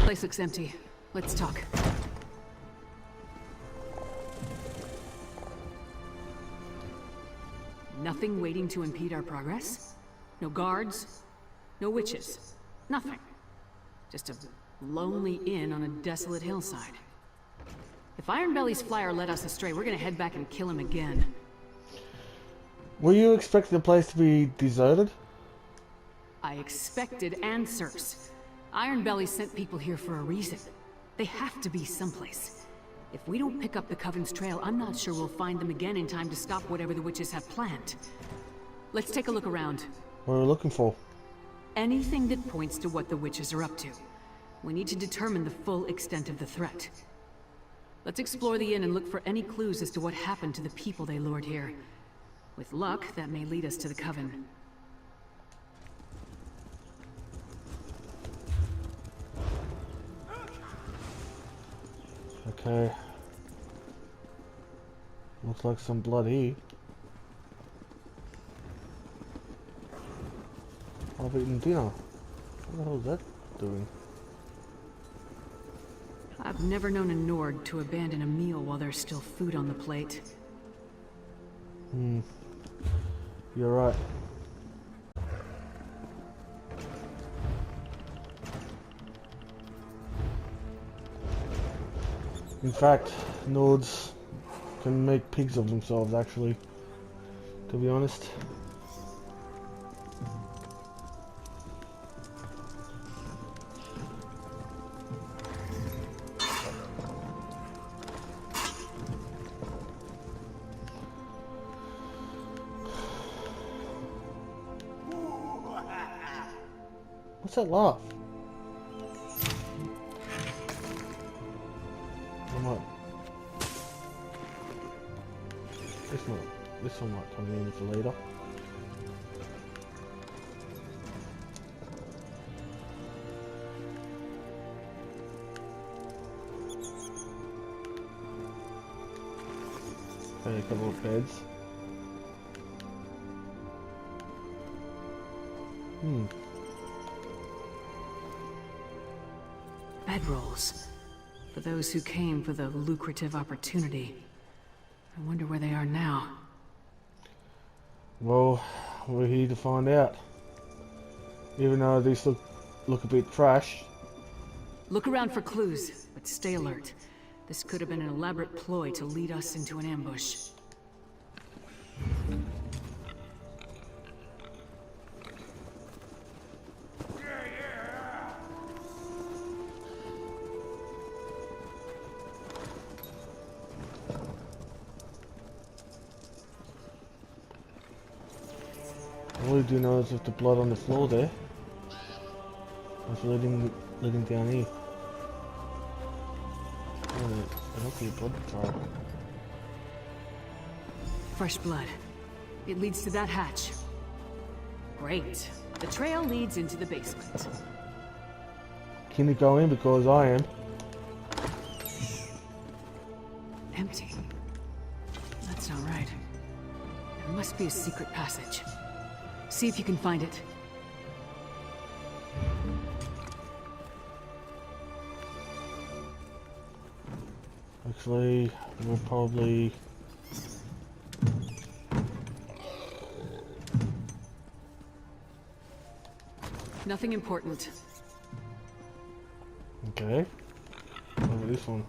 Place looks empty. Let's talk. Nothing waiting to impede our progress? No guards? No witches? Nothing. Just a lonely inn on a desolate hillside. If Ironbelly's flyer led us astray, we're gonna head back and kill him again. Were you expecting the place to be deserted? I expected answers. Ironbelly sent people here for a reason. They have to be someplace. If we don't pick up the Coven's trail, I'm not sure we'll find them again in time to stop whatever the witches have planned. Let's take a look around. What are we looking for? Anything that points to what the witches are up to. We need to determine the full extent of the threat. Let's explore the inn and look for any clues as to what happened to the people they lured here. With luck, that may lead us to the Coven. Okay. Looks like some blood here. I've eaten dinner. What the hell is that doing? I've never known a Nord to abandon a meal while there's still food on the plate. You're right. In fact, Nords can make pigs of themselves, actually, to be honest. What's that laugh? This one might come in for later. Okay, a couple of beds. Bedrolls. For those who came for the lucrative opportunity. I wonder where they are now. Well, we're here to find out. Even though these look a bit trash. Look around for clues, but stay alert. This could have been an elaborate ploy to lead us into an ambush. All I do know is if the blood on the floor there. It's leading down here. I don't see a blood trail. Fresh blood. It leads to that hatch. Great. The trail leads into the basement. Can you go in? Because I am. Empty. That's not right. There must be a secret passage. See if you can find it. Actually, we'll probably... Nothing important. Okay. What about this one?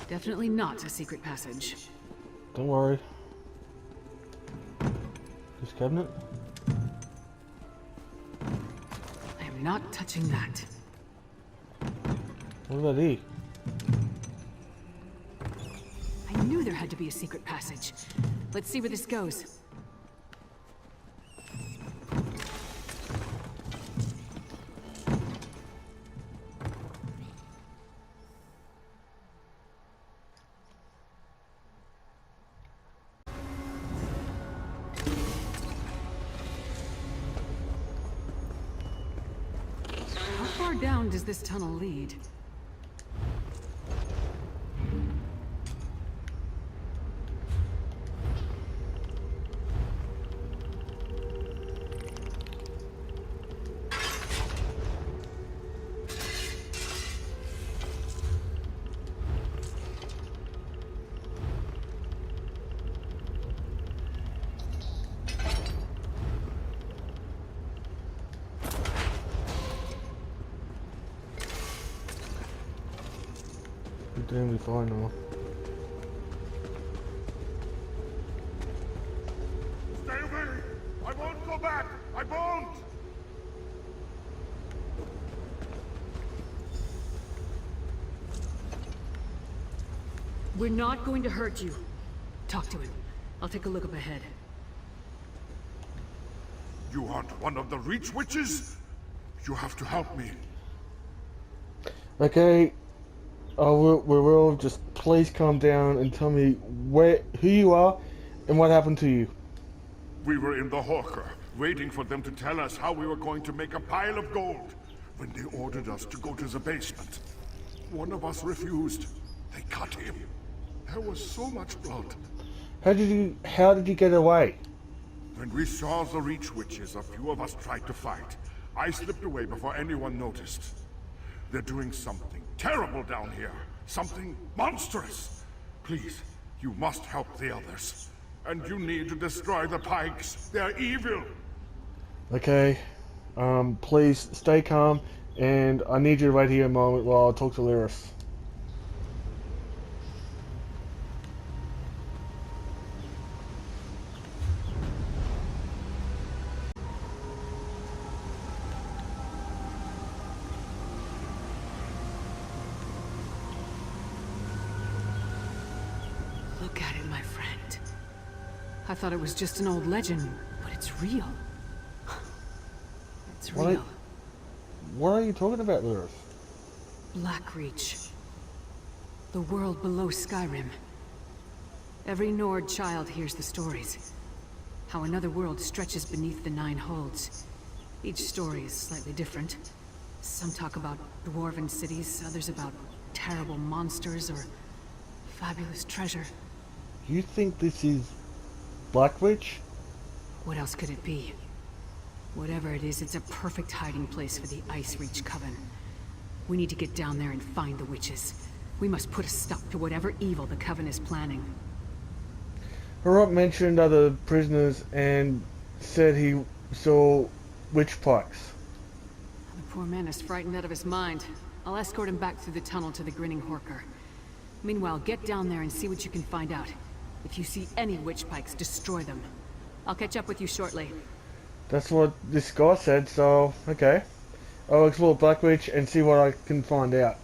Definitely not a secret passage. Don't worry. This cabinet? I am not touching that. What about E? I knew there had to be a secret passage. Let's see where this goes. How far down does this tunnel lead? Damn, we fine now. Stay away! I won't go back! I won't! We're not going to hurt you. Talk to him. I'll take a look up ahead. You aren't one of the Reach Witches? You have to help me. Okay. We will just please calm down and tell me who you are and what happened to you. We were in the Hawker, waiting for them to tell us how we were going to make a pile of gold, when they ordered us to go to the basement. One of us refused. They cut him. There was so much blood. How did you get away? When we saw the Reach Witches, a few of us tried to fight. I slipped away before anyone noticed. They're doing something terrible down here. Something monstrous. Please, you must help the others. And you need to destroy the Pikes. They're evil. Okay. Please stay calm, and I need you to wait here a moment while I talk to Lyris. Look at it, my friend. I thought it was just an old legend, but it's real. It's real. What are you talking about, Lyris? Blackreach. The world below Skyrim. Every Nord child hears the stories. How another world stretches beneath the Nine Holds. Each story is slightly different. Some talk about dwarven cities, others about terrible monsters or fabulous treasure. You think this is Blackreach? What else could it be? Whatever it is, it's a perfect hiding place for the Icereach coven. We need to get down there and find the witches. We must put a stop to whatever evil the coven is planning. Harrop mentioned other prisoners and said he saw witch pikes. The poor man is frightened out of his mind. I'll escort him back through the tunnel to the Grinning Horker. Meanwhile, get down there and see what you can find out. If you see any witch pikes, destroy them. I'll catch up with you shortly. That's what this guy said, so okay. I'll explore Blackreach and see what I can find out.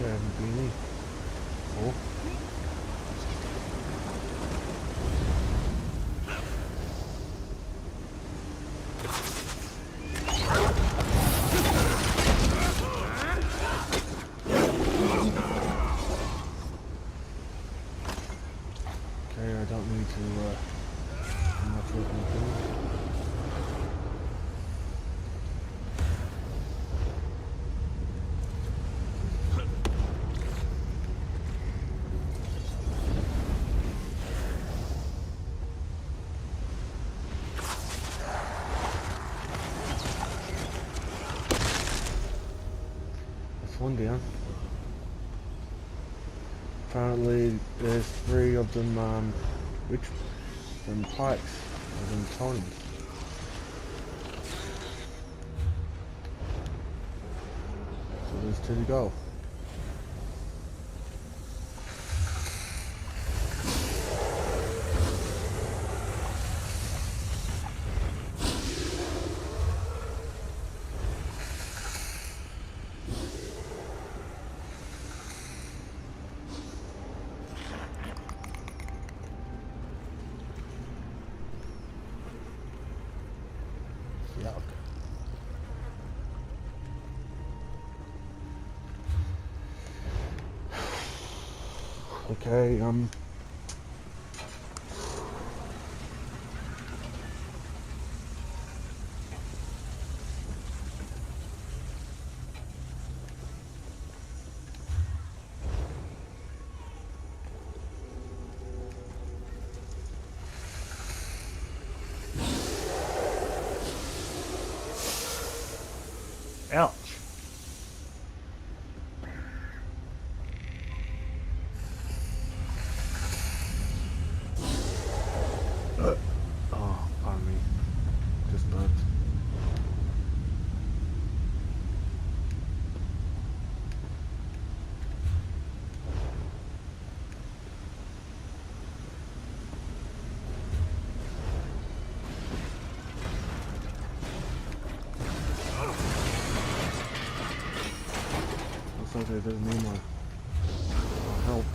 I haven't been in. Oh. Okay, I don't need to much work on things. One down. Apparently there's 3 of them, which them pikes, or them totems. So there's 2 to go. Yuck. Okay, ouch. Oh, pardon me. Just burped. Looks like it doesn't need my help.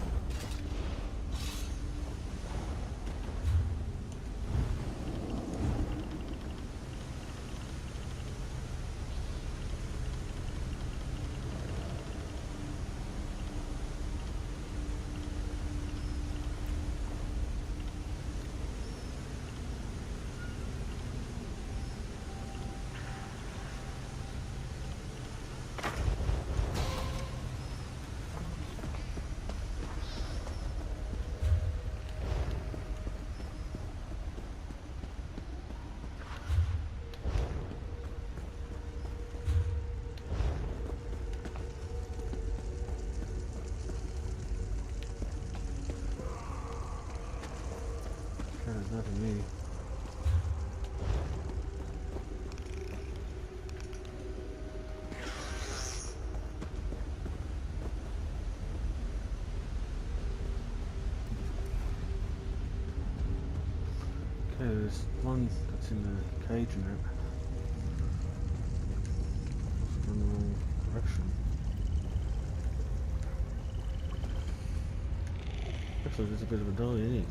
There's nothing me. Okay, there's one that's in the cage in it. It's going the wrong direction. Looks like there's a bit of a dolly in it.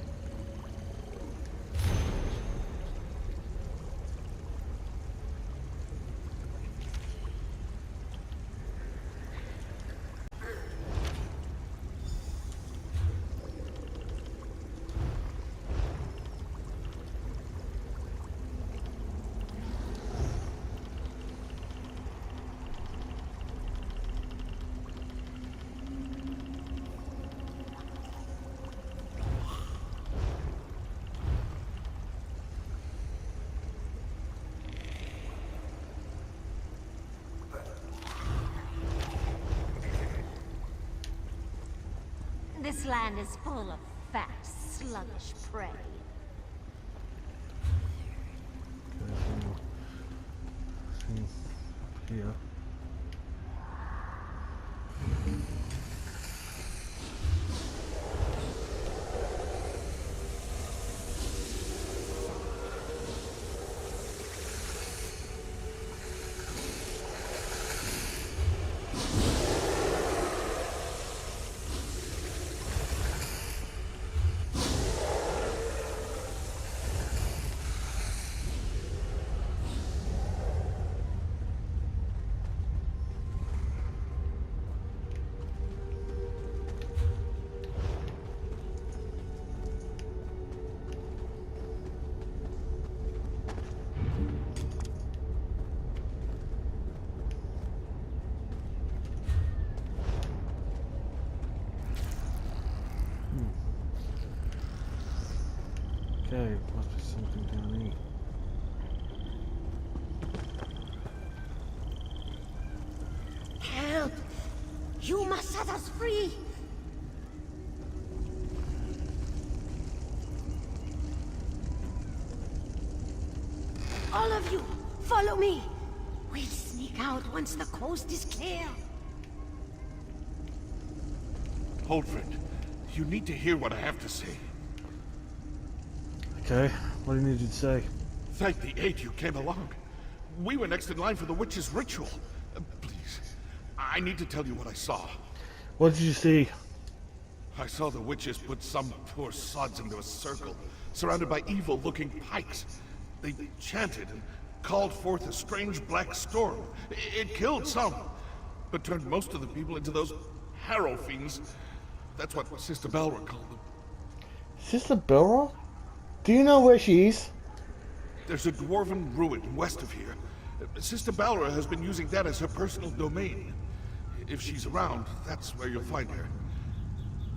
This land is full of fat, sluggish prey. Here. Set us free! All of you, follow me! We'll sneak out once the coast is clear. Hold, friend. You need to hear what I have to say. Okay, what do you need to say? Thank the 8 you came along. We were next in line for the witch's ritual. Please, I need to tell you what I saw. What did you see? I saw the witches put some poor sods into a circle, surrounded by evil-looking pikes. They chanted and called forth a strange black storm. It killed some, but turned most of the people into those harrow fiends. That's what Sister Balra called them. Sister Balra? Do you know where she is? There's a dwarven ruin west of here. Sister Balra has been using that as her personal domain. If she's around, that's where you'll find her.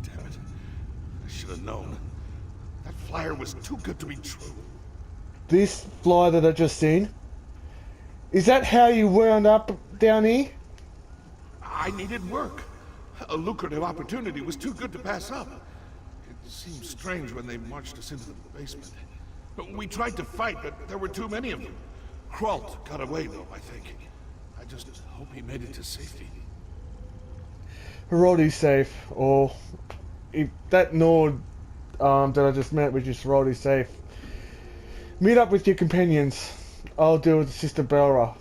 Damn it. I should have known. That flyer was too good to be true. This flyer that I just seen? Is that how you wound up down here? I needed work. A lucrative opportunity was too good to pass up. It seemed strange when they marched us into the basement. We tried to fight, but there were too many of them. Kralt got away, though, I think. I just hope he made it to safety. Herodi's safe, or if that Nord that I just met, which is Herodi's safe. Meet up with your companions. I'll deal with Sister Balra.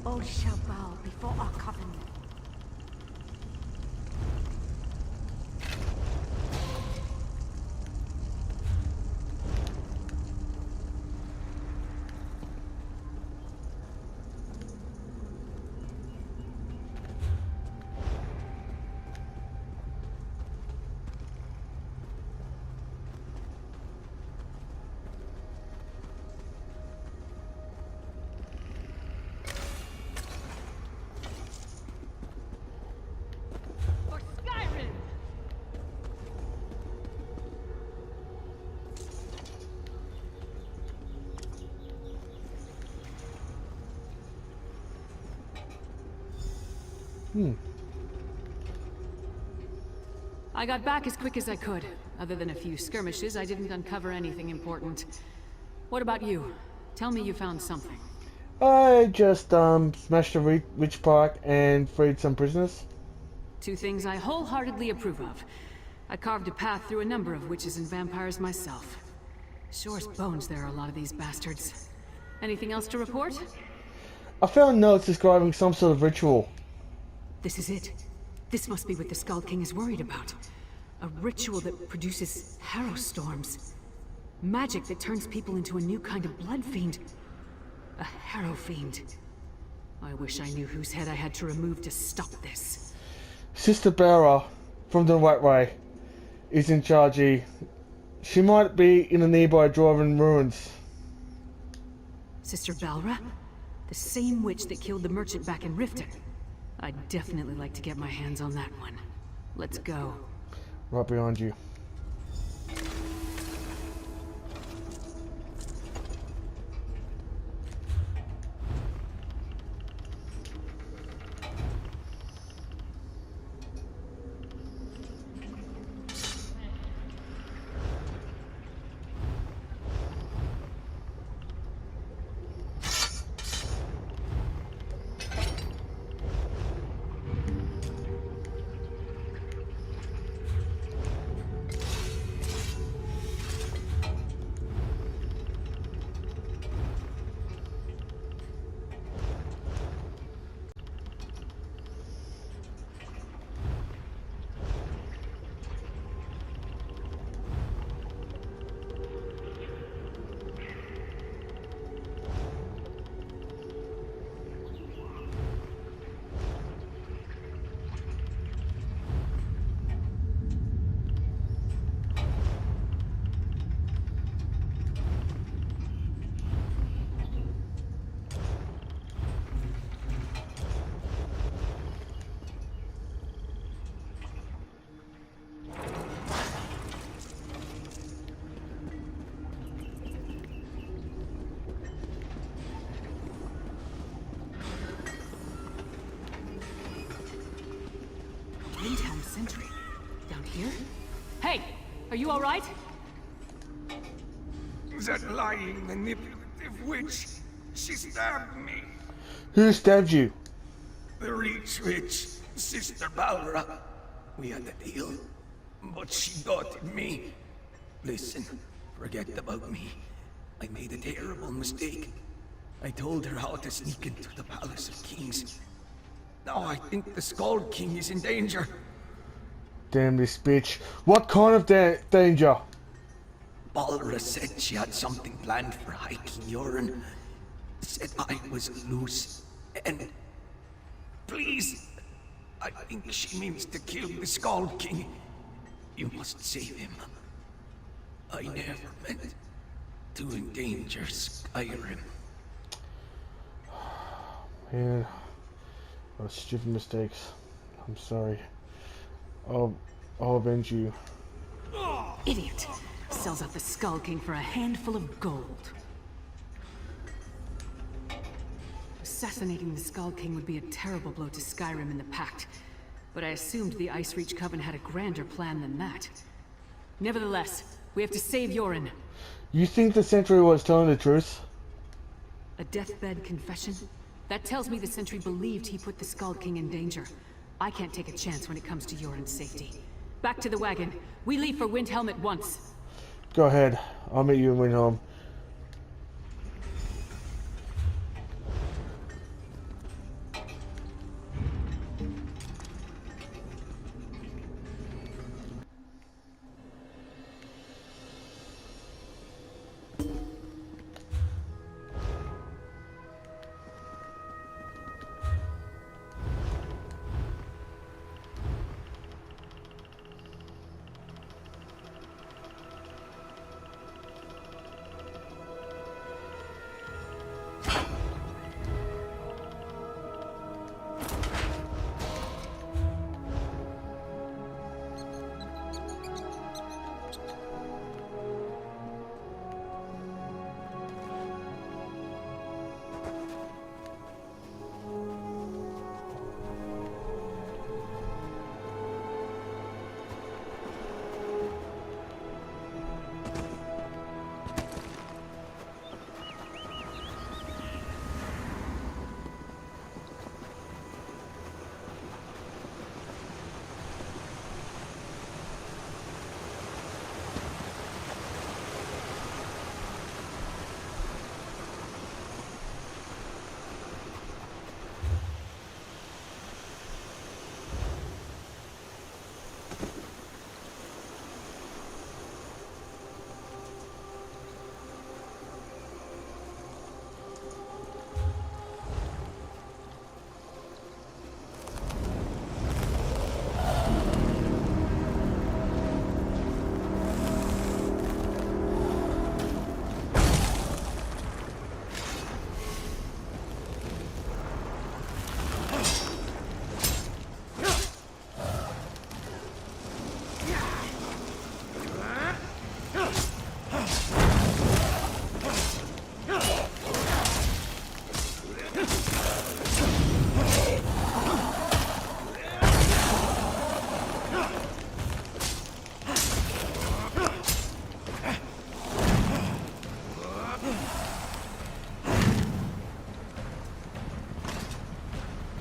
All shall bow before our coven. For Skyrim! I got back as quick as I could. Other than a few skirmishes, I didn't uncover anything important. What about you? Tell me you found something. I just smashed a witch park and freed some prisoners. Two things I wholeheartedly approve of. I carved a path through a number of witches and vampires myself. Sure as bones there are a lot of these bastards. Anything else to report? I found notes describing some sort of ritual. This is it. This must be what the Skull King is worried about. A ritual that produces harrow storms. Magic that turns people into a new kind of blood fiend. A harrow fiend. I wish I knew whose head I had to remove to stop this. Sister Balra from the White Way is in charge here. She might be in the nearby dwarven ruins. Sister Balra? The same witch that killed the merchant back in Riften. I'd definitely like to get my hands on that one. Let's go. Right behind you. Are you alright? That lying, manipulative witch. She stabbed me. Who stabbed you? The Reach Witch, Sister Balra. We had a deal, but she doubted me. Listen, forget about me. I made a terrible mistake. I told her how to sneak into the Palace of Kings. Now I think the Skull King is in danger. Damn this bitch. What kind of danger? Balra said she had something planned for hiking urine. Said I was loose. And please, I think she means to kill the Skull King. You must save him. I never meant to endanger Skyrim. Man, those stupid mistakes. I'm sorry. I'll avenge you. Idiot! Sells out the Skull King for a handful of gold. Assassinating the Skull King would be a terrible blow to Skyrim and the Pact, but I assumed the Icereach coven had a grander plan than that. Nevertheless, we have to save Yorin. You think the sentry was telling the truth? A deathbed confession? That tells me the sentry believed he put the Skull King in danger. I can't take a chance when it comes to Yorin's safety. Back to the wagon. We leave for Windhelm at once. Go ahead. I'll meet you in Windhelm.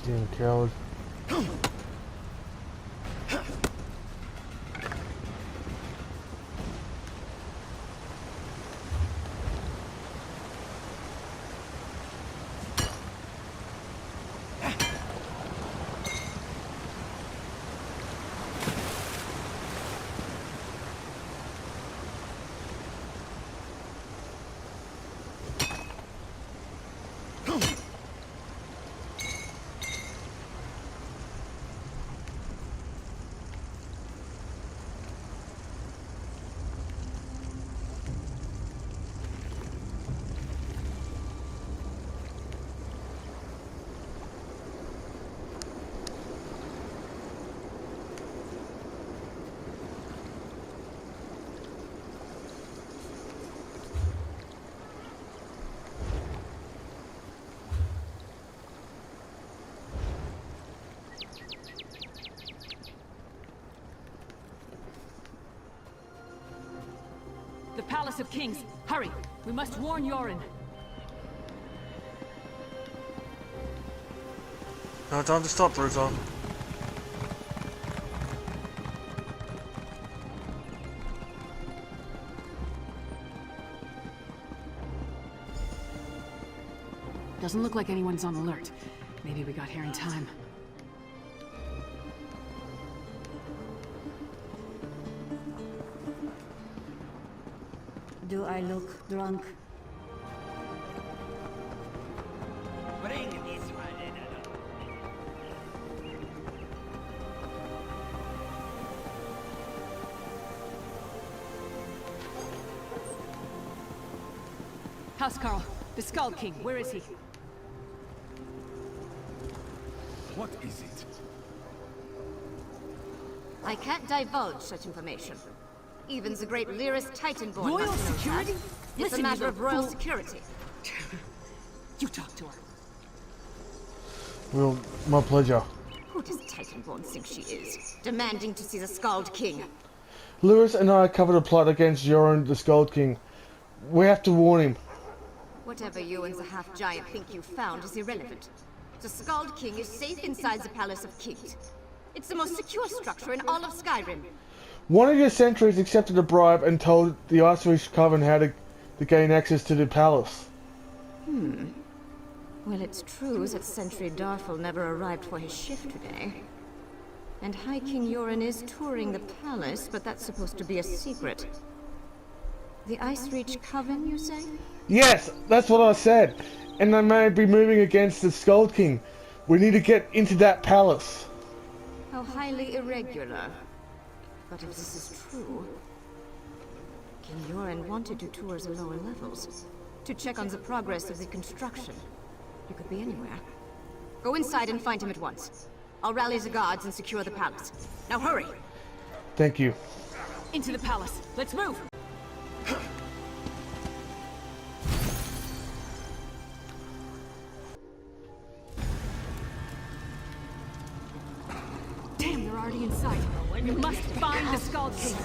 Damn coward. Palace of Kings. Hurry! We must warn Yoren. No time to stop, Bruzo. Doesn't look like anyone's on alert. Maybe we got here in time. Do I look drunk? Bring this one in. Housecarl, the Skull King, where is he? What is it? I can't divulge such information. Even the great Lyris Titanborn Royal must know security? that. It's Listen, a matter you of royal fool. security. You talk to her. Well, my pleasure. Who does Titanborn think she is? Demanding to see the Skald King. Lyris and I covered a plot against Yoren, the Skald King. We have to warn him. Whatever you and the half-giant think you found is irrelevant. The Skald King is safe inside the Palace of Kings. It's the most secure structure in all of Skyrim. One of your sentries accepted a bribe and told the Icereach coven how to gain access to the palace. Well, it's true that Sentry Darfel never arrived for his shift today. And High King Yoren is touring the palace, but that's supposed to be a secret. The Icereach coven, you say? Yes, that's what I said. And they may be moving against the Skald King. We need to get into that palace. How highly irregular. But if this is true, King Yoren wanted to tour the lower levels, to check on the progress of the construction. He could be anywhere. Go inside and find him at once. I'll rally the guards and secure the palace. Now hurry! Thank you. Into the palace. Let's move! Damn, they're already inside. We must find the Skald King.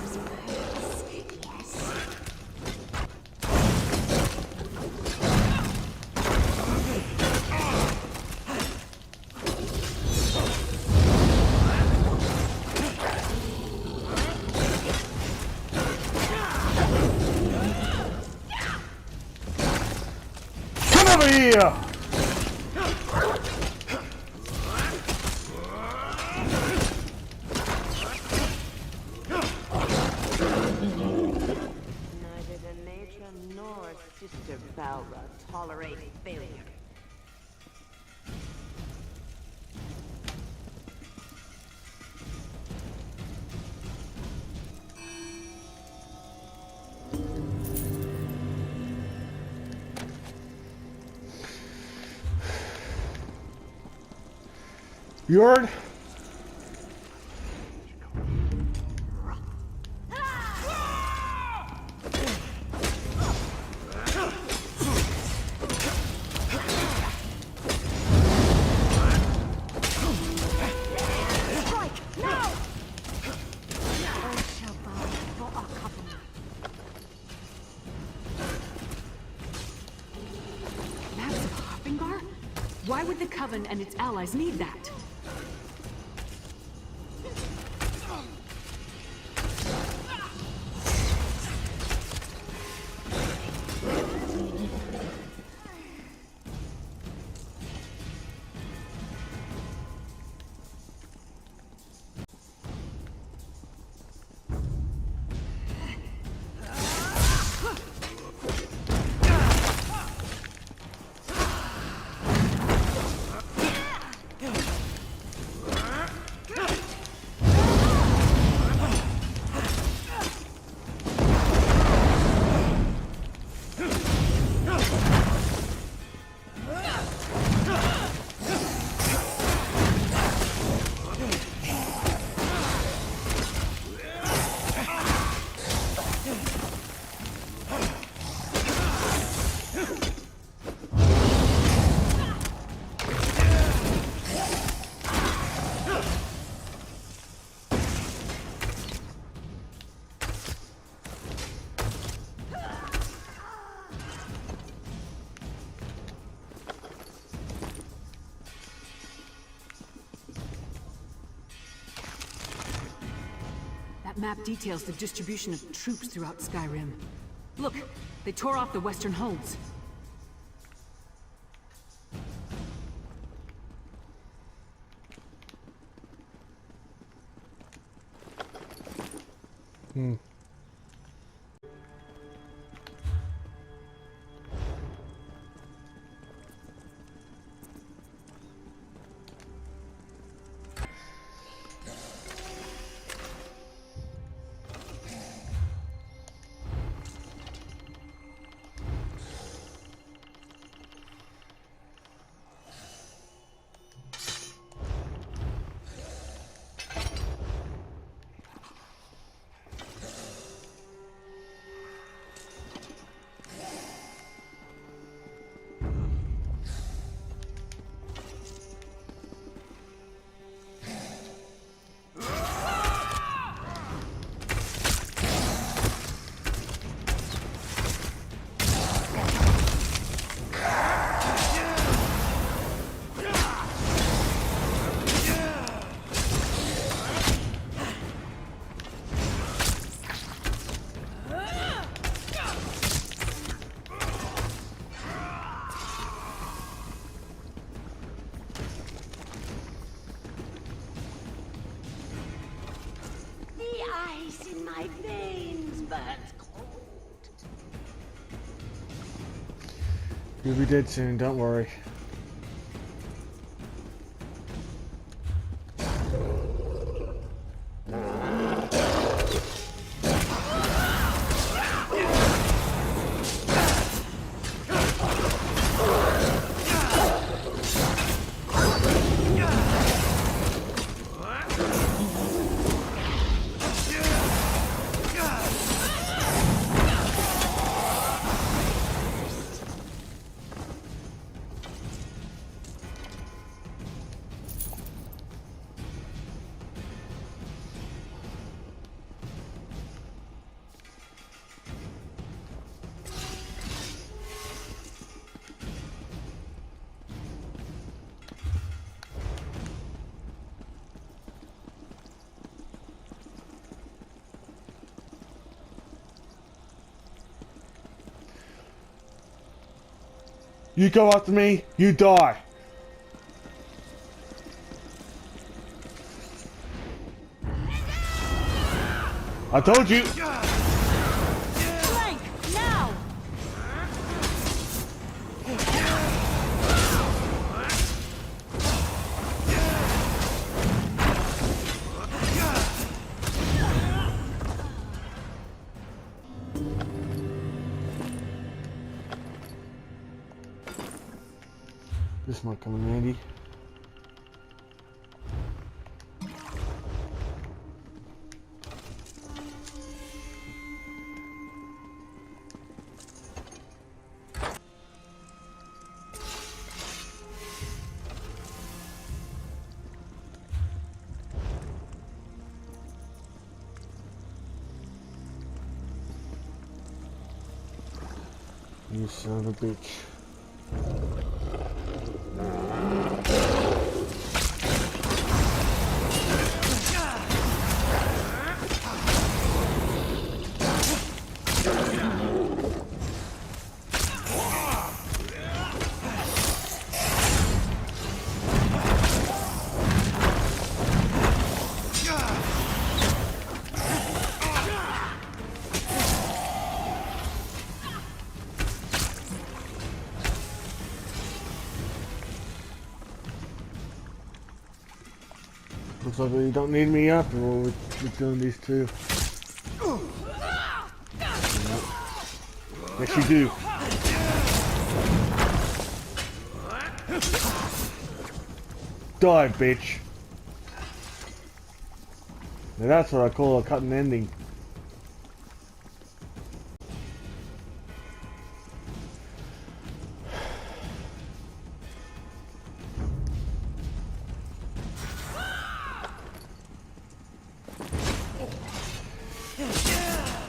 Come over here! Neither the nature nor Sister Balra tolerate failure. Yoren? Maps of Hoppingar? Why would the Coven and its allies need that? That map details the distribution of troops throughout Skyrim. Look, they tore off the western holds. My veins burns cold. You'll be dead soon, don't worry. You go after me, you die. I told you. Flank, now! This might come in handy. You son of a bitch. Looks like you don't need me after all with doing these two. Yes, you do. Die, bitch. Now that's what I call a cutting ending.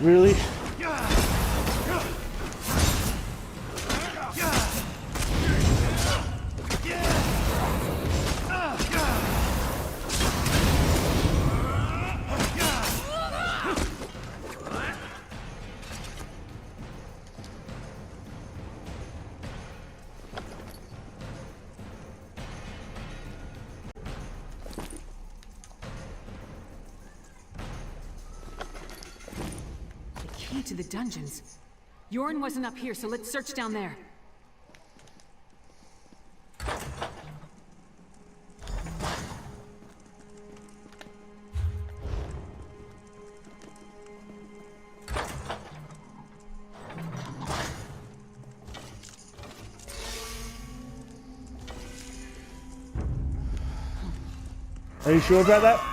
Really? to the dungeons. Yorn wasn't up here, so let's search down there. Are you sure about that?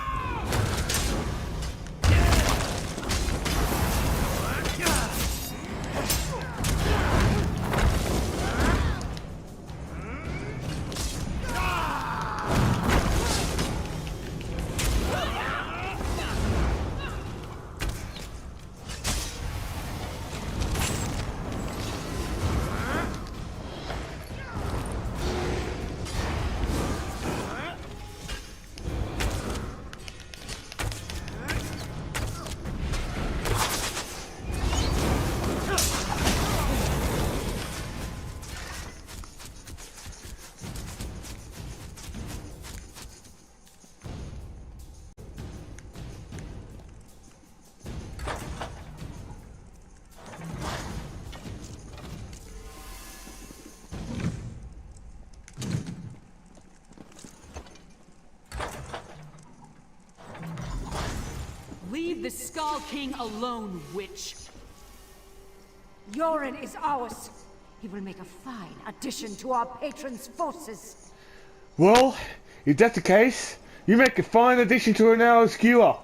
Leave the Skull King alone, witch! Yoren is ours. He will make a fine addition to our patron's forces. Well, if that's the case, you make a fine addition to an hour skewer.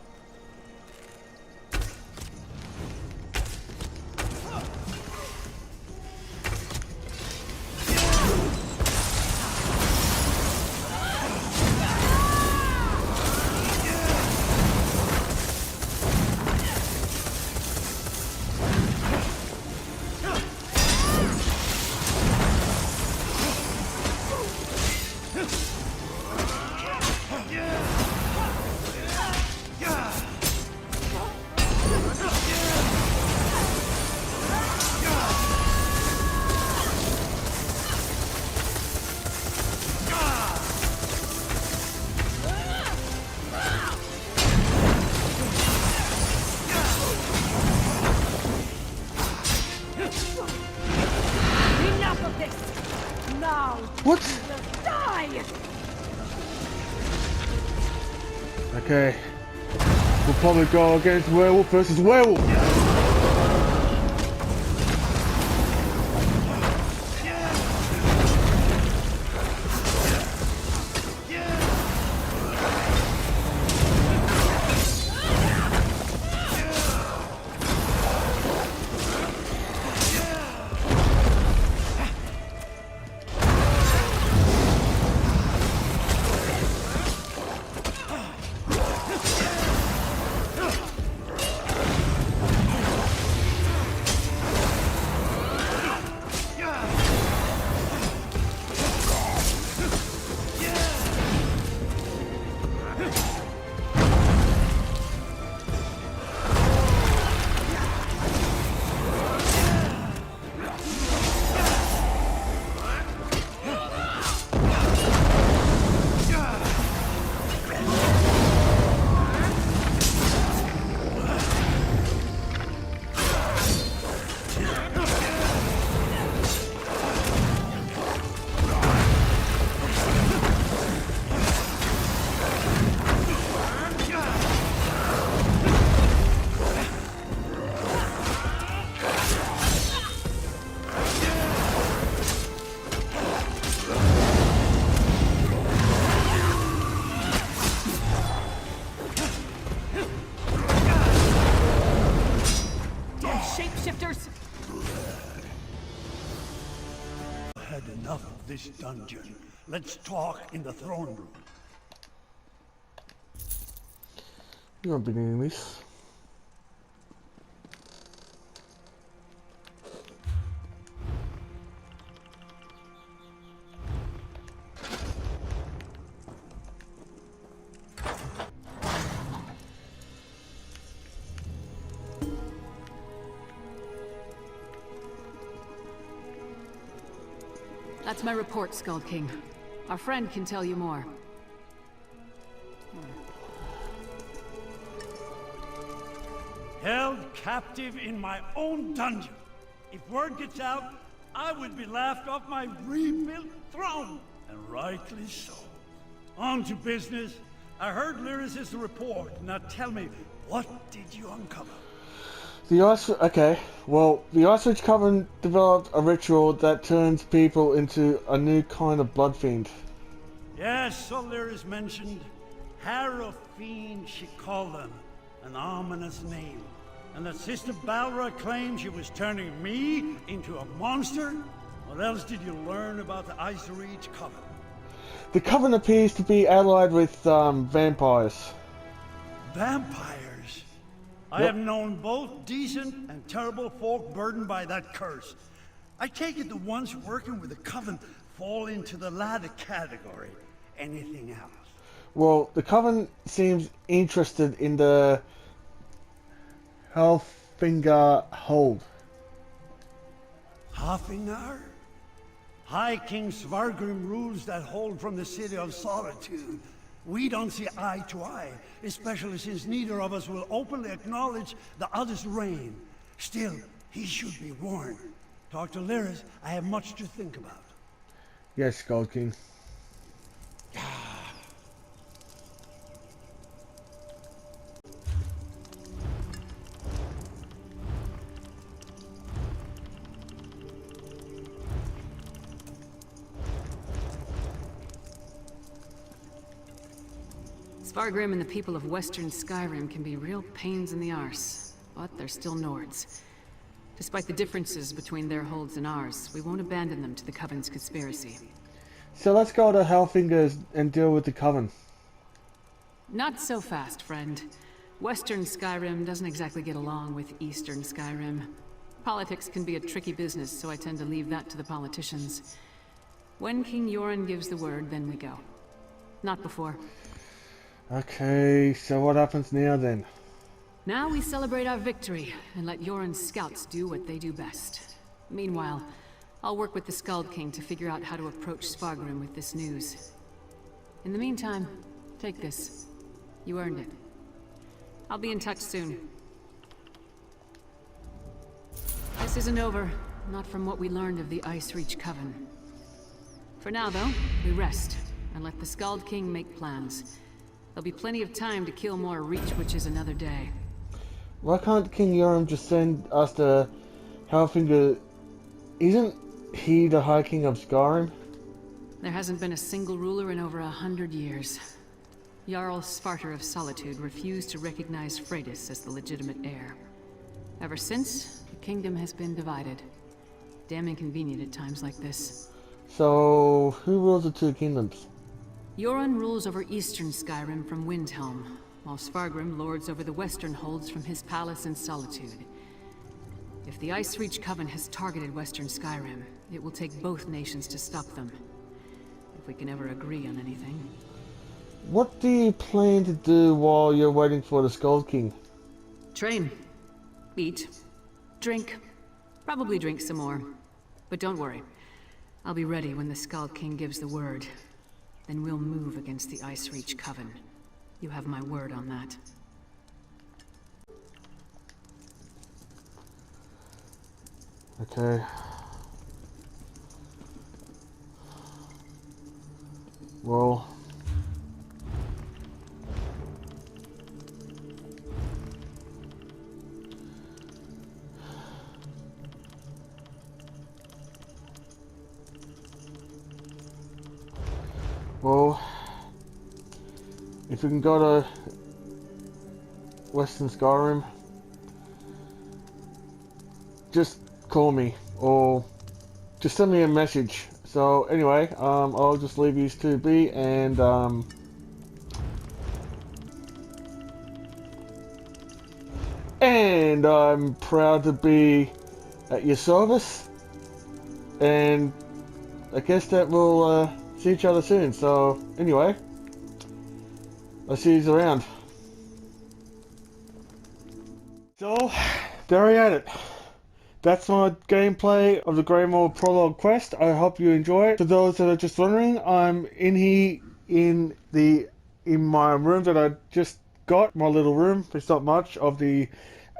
What? Die! Okay. We'll probably go against werewolf versus werewolf. Enough of this dungeon. Let's talk in the throne room. You won't be needing this. That's my report, Skull King. Our friend can tell you more. held captive in my own dungeon. If word gets out, I would be laughed off my rebuilt throne, and rightly so. On to business. I heard Lyris' report. Now tell me, what did you uncover? The Icereach coven developed a ritual that turns people into a new kind of blood fiend. Yes, so Lyris mentioned. Harrow Fiend, she called them. An ominous name. And that Sister Balra claimed she was turning me into a monster? What else did you learn about the Icereach coven? The coven appears to be allied with vampires. Vampires? I have known both decent and terrible folk burdened by that curse. I take it the ones working with the coven fall into the latter category. Anything else? Well, the coven seems interested in the Halfinger hold. Halfinger? High King Svargrim rules that hold from the City of Solitude. We don't see eye to eye, especially since neither of us will openly acknowledge the other's reign. Still, he should be warned. Talk to Lyris. I have much to think about. Yes, Gold King. Svargrim and the people of Western Skyrim can be real pains in the arse, but they're still Nords. Despite the differences between their holds and ours, we won't abandon them to the Coven's conspiracy. So let's go to Halfingers and deal with the Coven. Not so fast, friend. Western Skyrim doesn't exactly get along with Eastern Skyrim. Politics can be a tricky business, so I tend to leave that to the politicians. When King Yoren gives the word, then we go. Not before. Okay, so what happens now then? Now we celebrate our victory, and let Yoren's scouts do what they do best. Meanwhile, I'll work with the Skald King to figure out how to approach Svargrim with this news. In the meantime, take this. You earned it. I'll be in touch soon. This isn't over, not from what we learned of the Icereach coven. For now, though, we rest, and let the Skald King make plans. There'll be plenty of time to kill more Reach Witches another day. Why can't King Yoram just send us to Halfinger? Isn't he the High King of Skyrim? There hasn't been a single ruler in over 100 years. Jarl Svarter of Solitude refused to recognize Freydis as the legitimate heir. Ever since, the kingdom has been divided. Damn inconvenient at times like this. So, who rules the two kingdoms? Yoren rules over eastern Skyrim from Windhelm, while Svargrim lords over the western holds from his palace in Solitude. If the Icereach coven has targeted western Skyrim, it will take both nations to stop them. If we can ever agree on anything. What do you plan to do while you're waiting for the Skald King? Train. Eat. Drink. Probably drink some more. But don't worry. I'll be ready when the Skald King gives the word. Then we'll move against the Icereach coven. You have my word on that. Okay. Well... Well, if we can go to Western Skyrim, just call me or just send me a message. So anyway, I'll just leave these two be, and I'm proud to be at your service, and I guess that we'll see each other soon. So anyway, I'll see you around. So there I had it. That's my gameplay of the Greymoor Prologue quest. I hope you enjoy it. For those that are just wondering, I'm in here in my room that I just got, my little room. It's not much, of the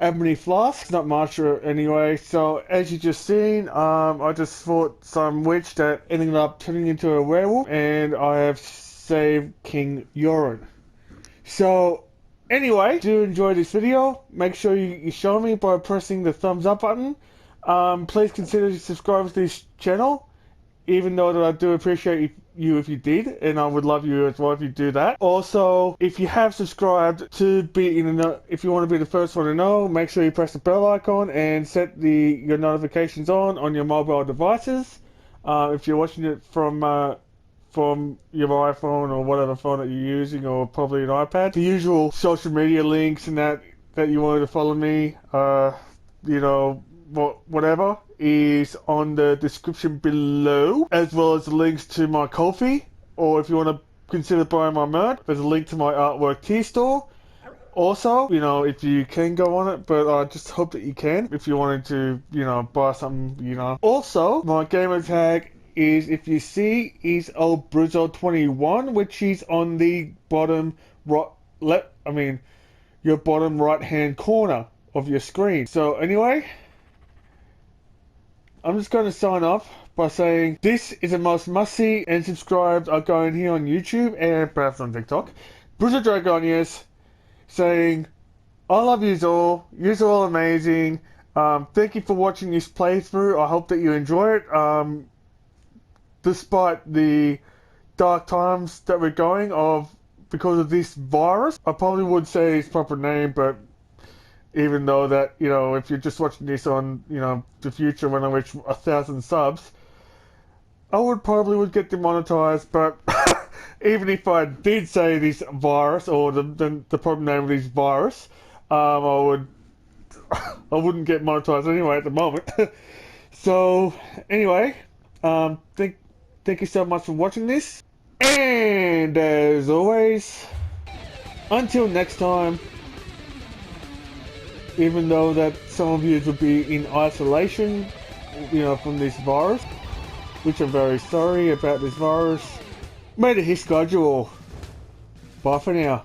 ebony flask, not much anyway. So as you just seen, I just fought some witch that ended up turning into a werewolf, and I have saved King Yoren. So anyway, do enjoy this video. Make sure you show me by pressing the thumbs up button. Please consider subscribing to this channel, even though that I do appreciate you if you did, and I would love you as well if you do that. Also, if you have subscribed to be if you want to be the first one to know, make sure you press the bell icon and set your notifications on your mobile devices. If you're watching it from your iPhone or whatever phone that you're using, or probably an iPad, the usual social media links and that you wanted to follow me, you know, whatever, is on the description below, as well as the links to my Ko-fi, or if you want to consider buying my merch, there's a link to my artwork tier store. Also, you know, if you can go on it, but I just hope that you can, if you wanted to, you know, buy something, you know. Also, my gamer tag is, if you see, is old Bruzo 21, which is on the bottom your bottom right hand corner of your screen. So anyway, I'm just going to sign off by saying this is a most must-see and subscribed Argonian here on YouTube and perhaps on TikTok. Bruzo Dragonius saying, I love yous all. Yous are all amazing. Thank you for watching this playthrough. I hope that you enjoy it. Despite the dark times that we're going because of this virus. I probably would say its proper name, but even though that, you know, if you're just watching this on, you know, the future when I reach 1,000 subs, I would get demonetized. But even if I did say this virus, or the proper name of this virus, I wouldn't get monetized anyway at the moment. So anyway, thank you so much for watching this, and as always, until next time. Even though that some of you will be in isolation, you know, from this virus, which I'm very sorry about this virus. May the Hiss guide you all. Bye for now.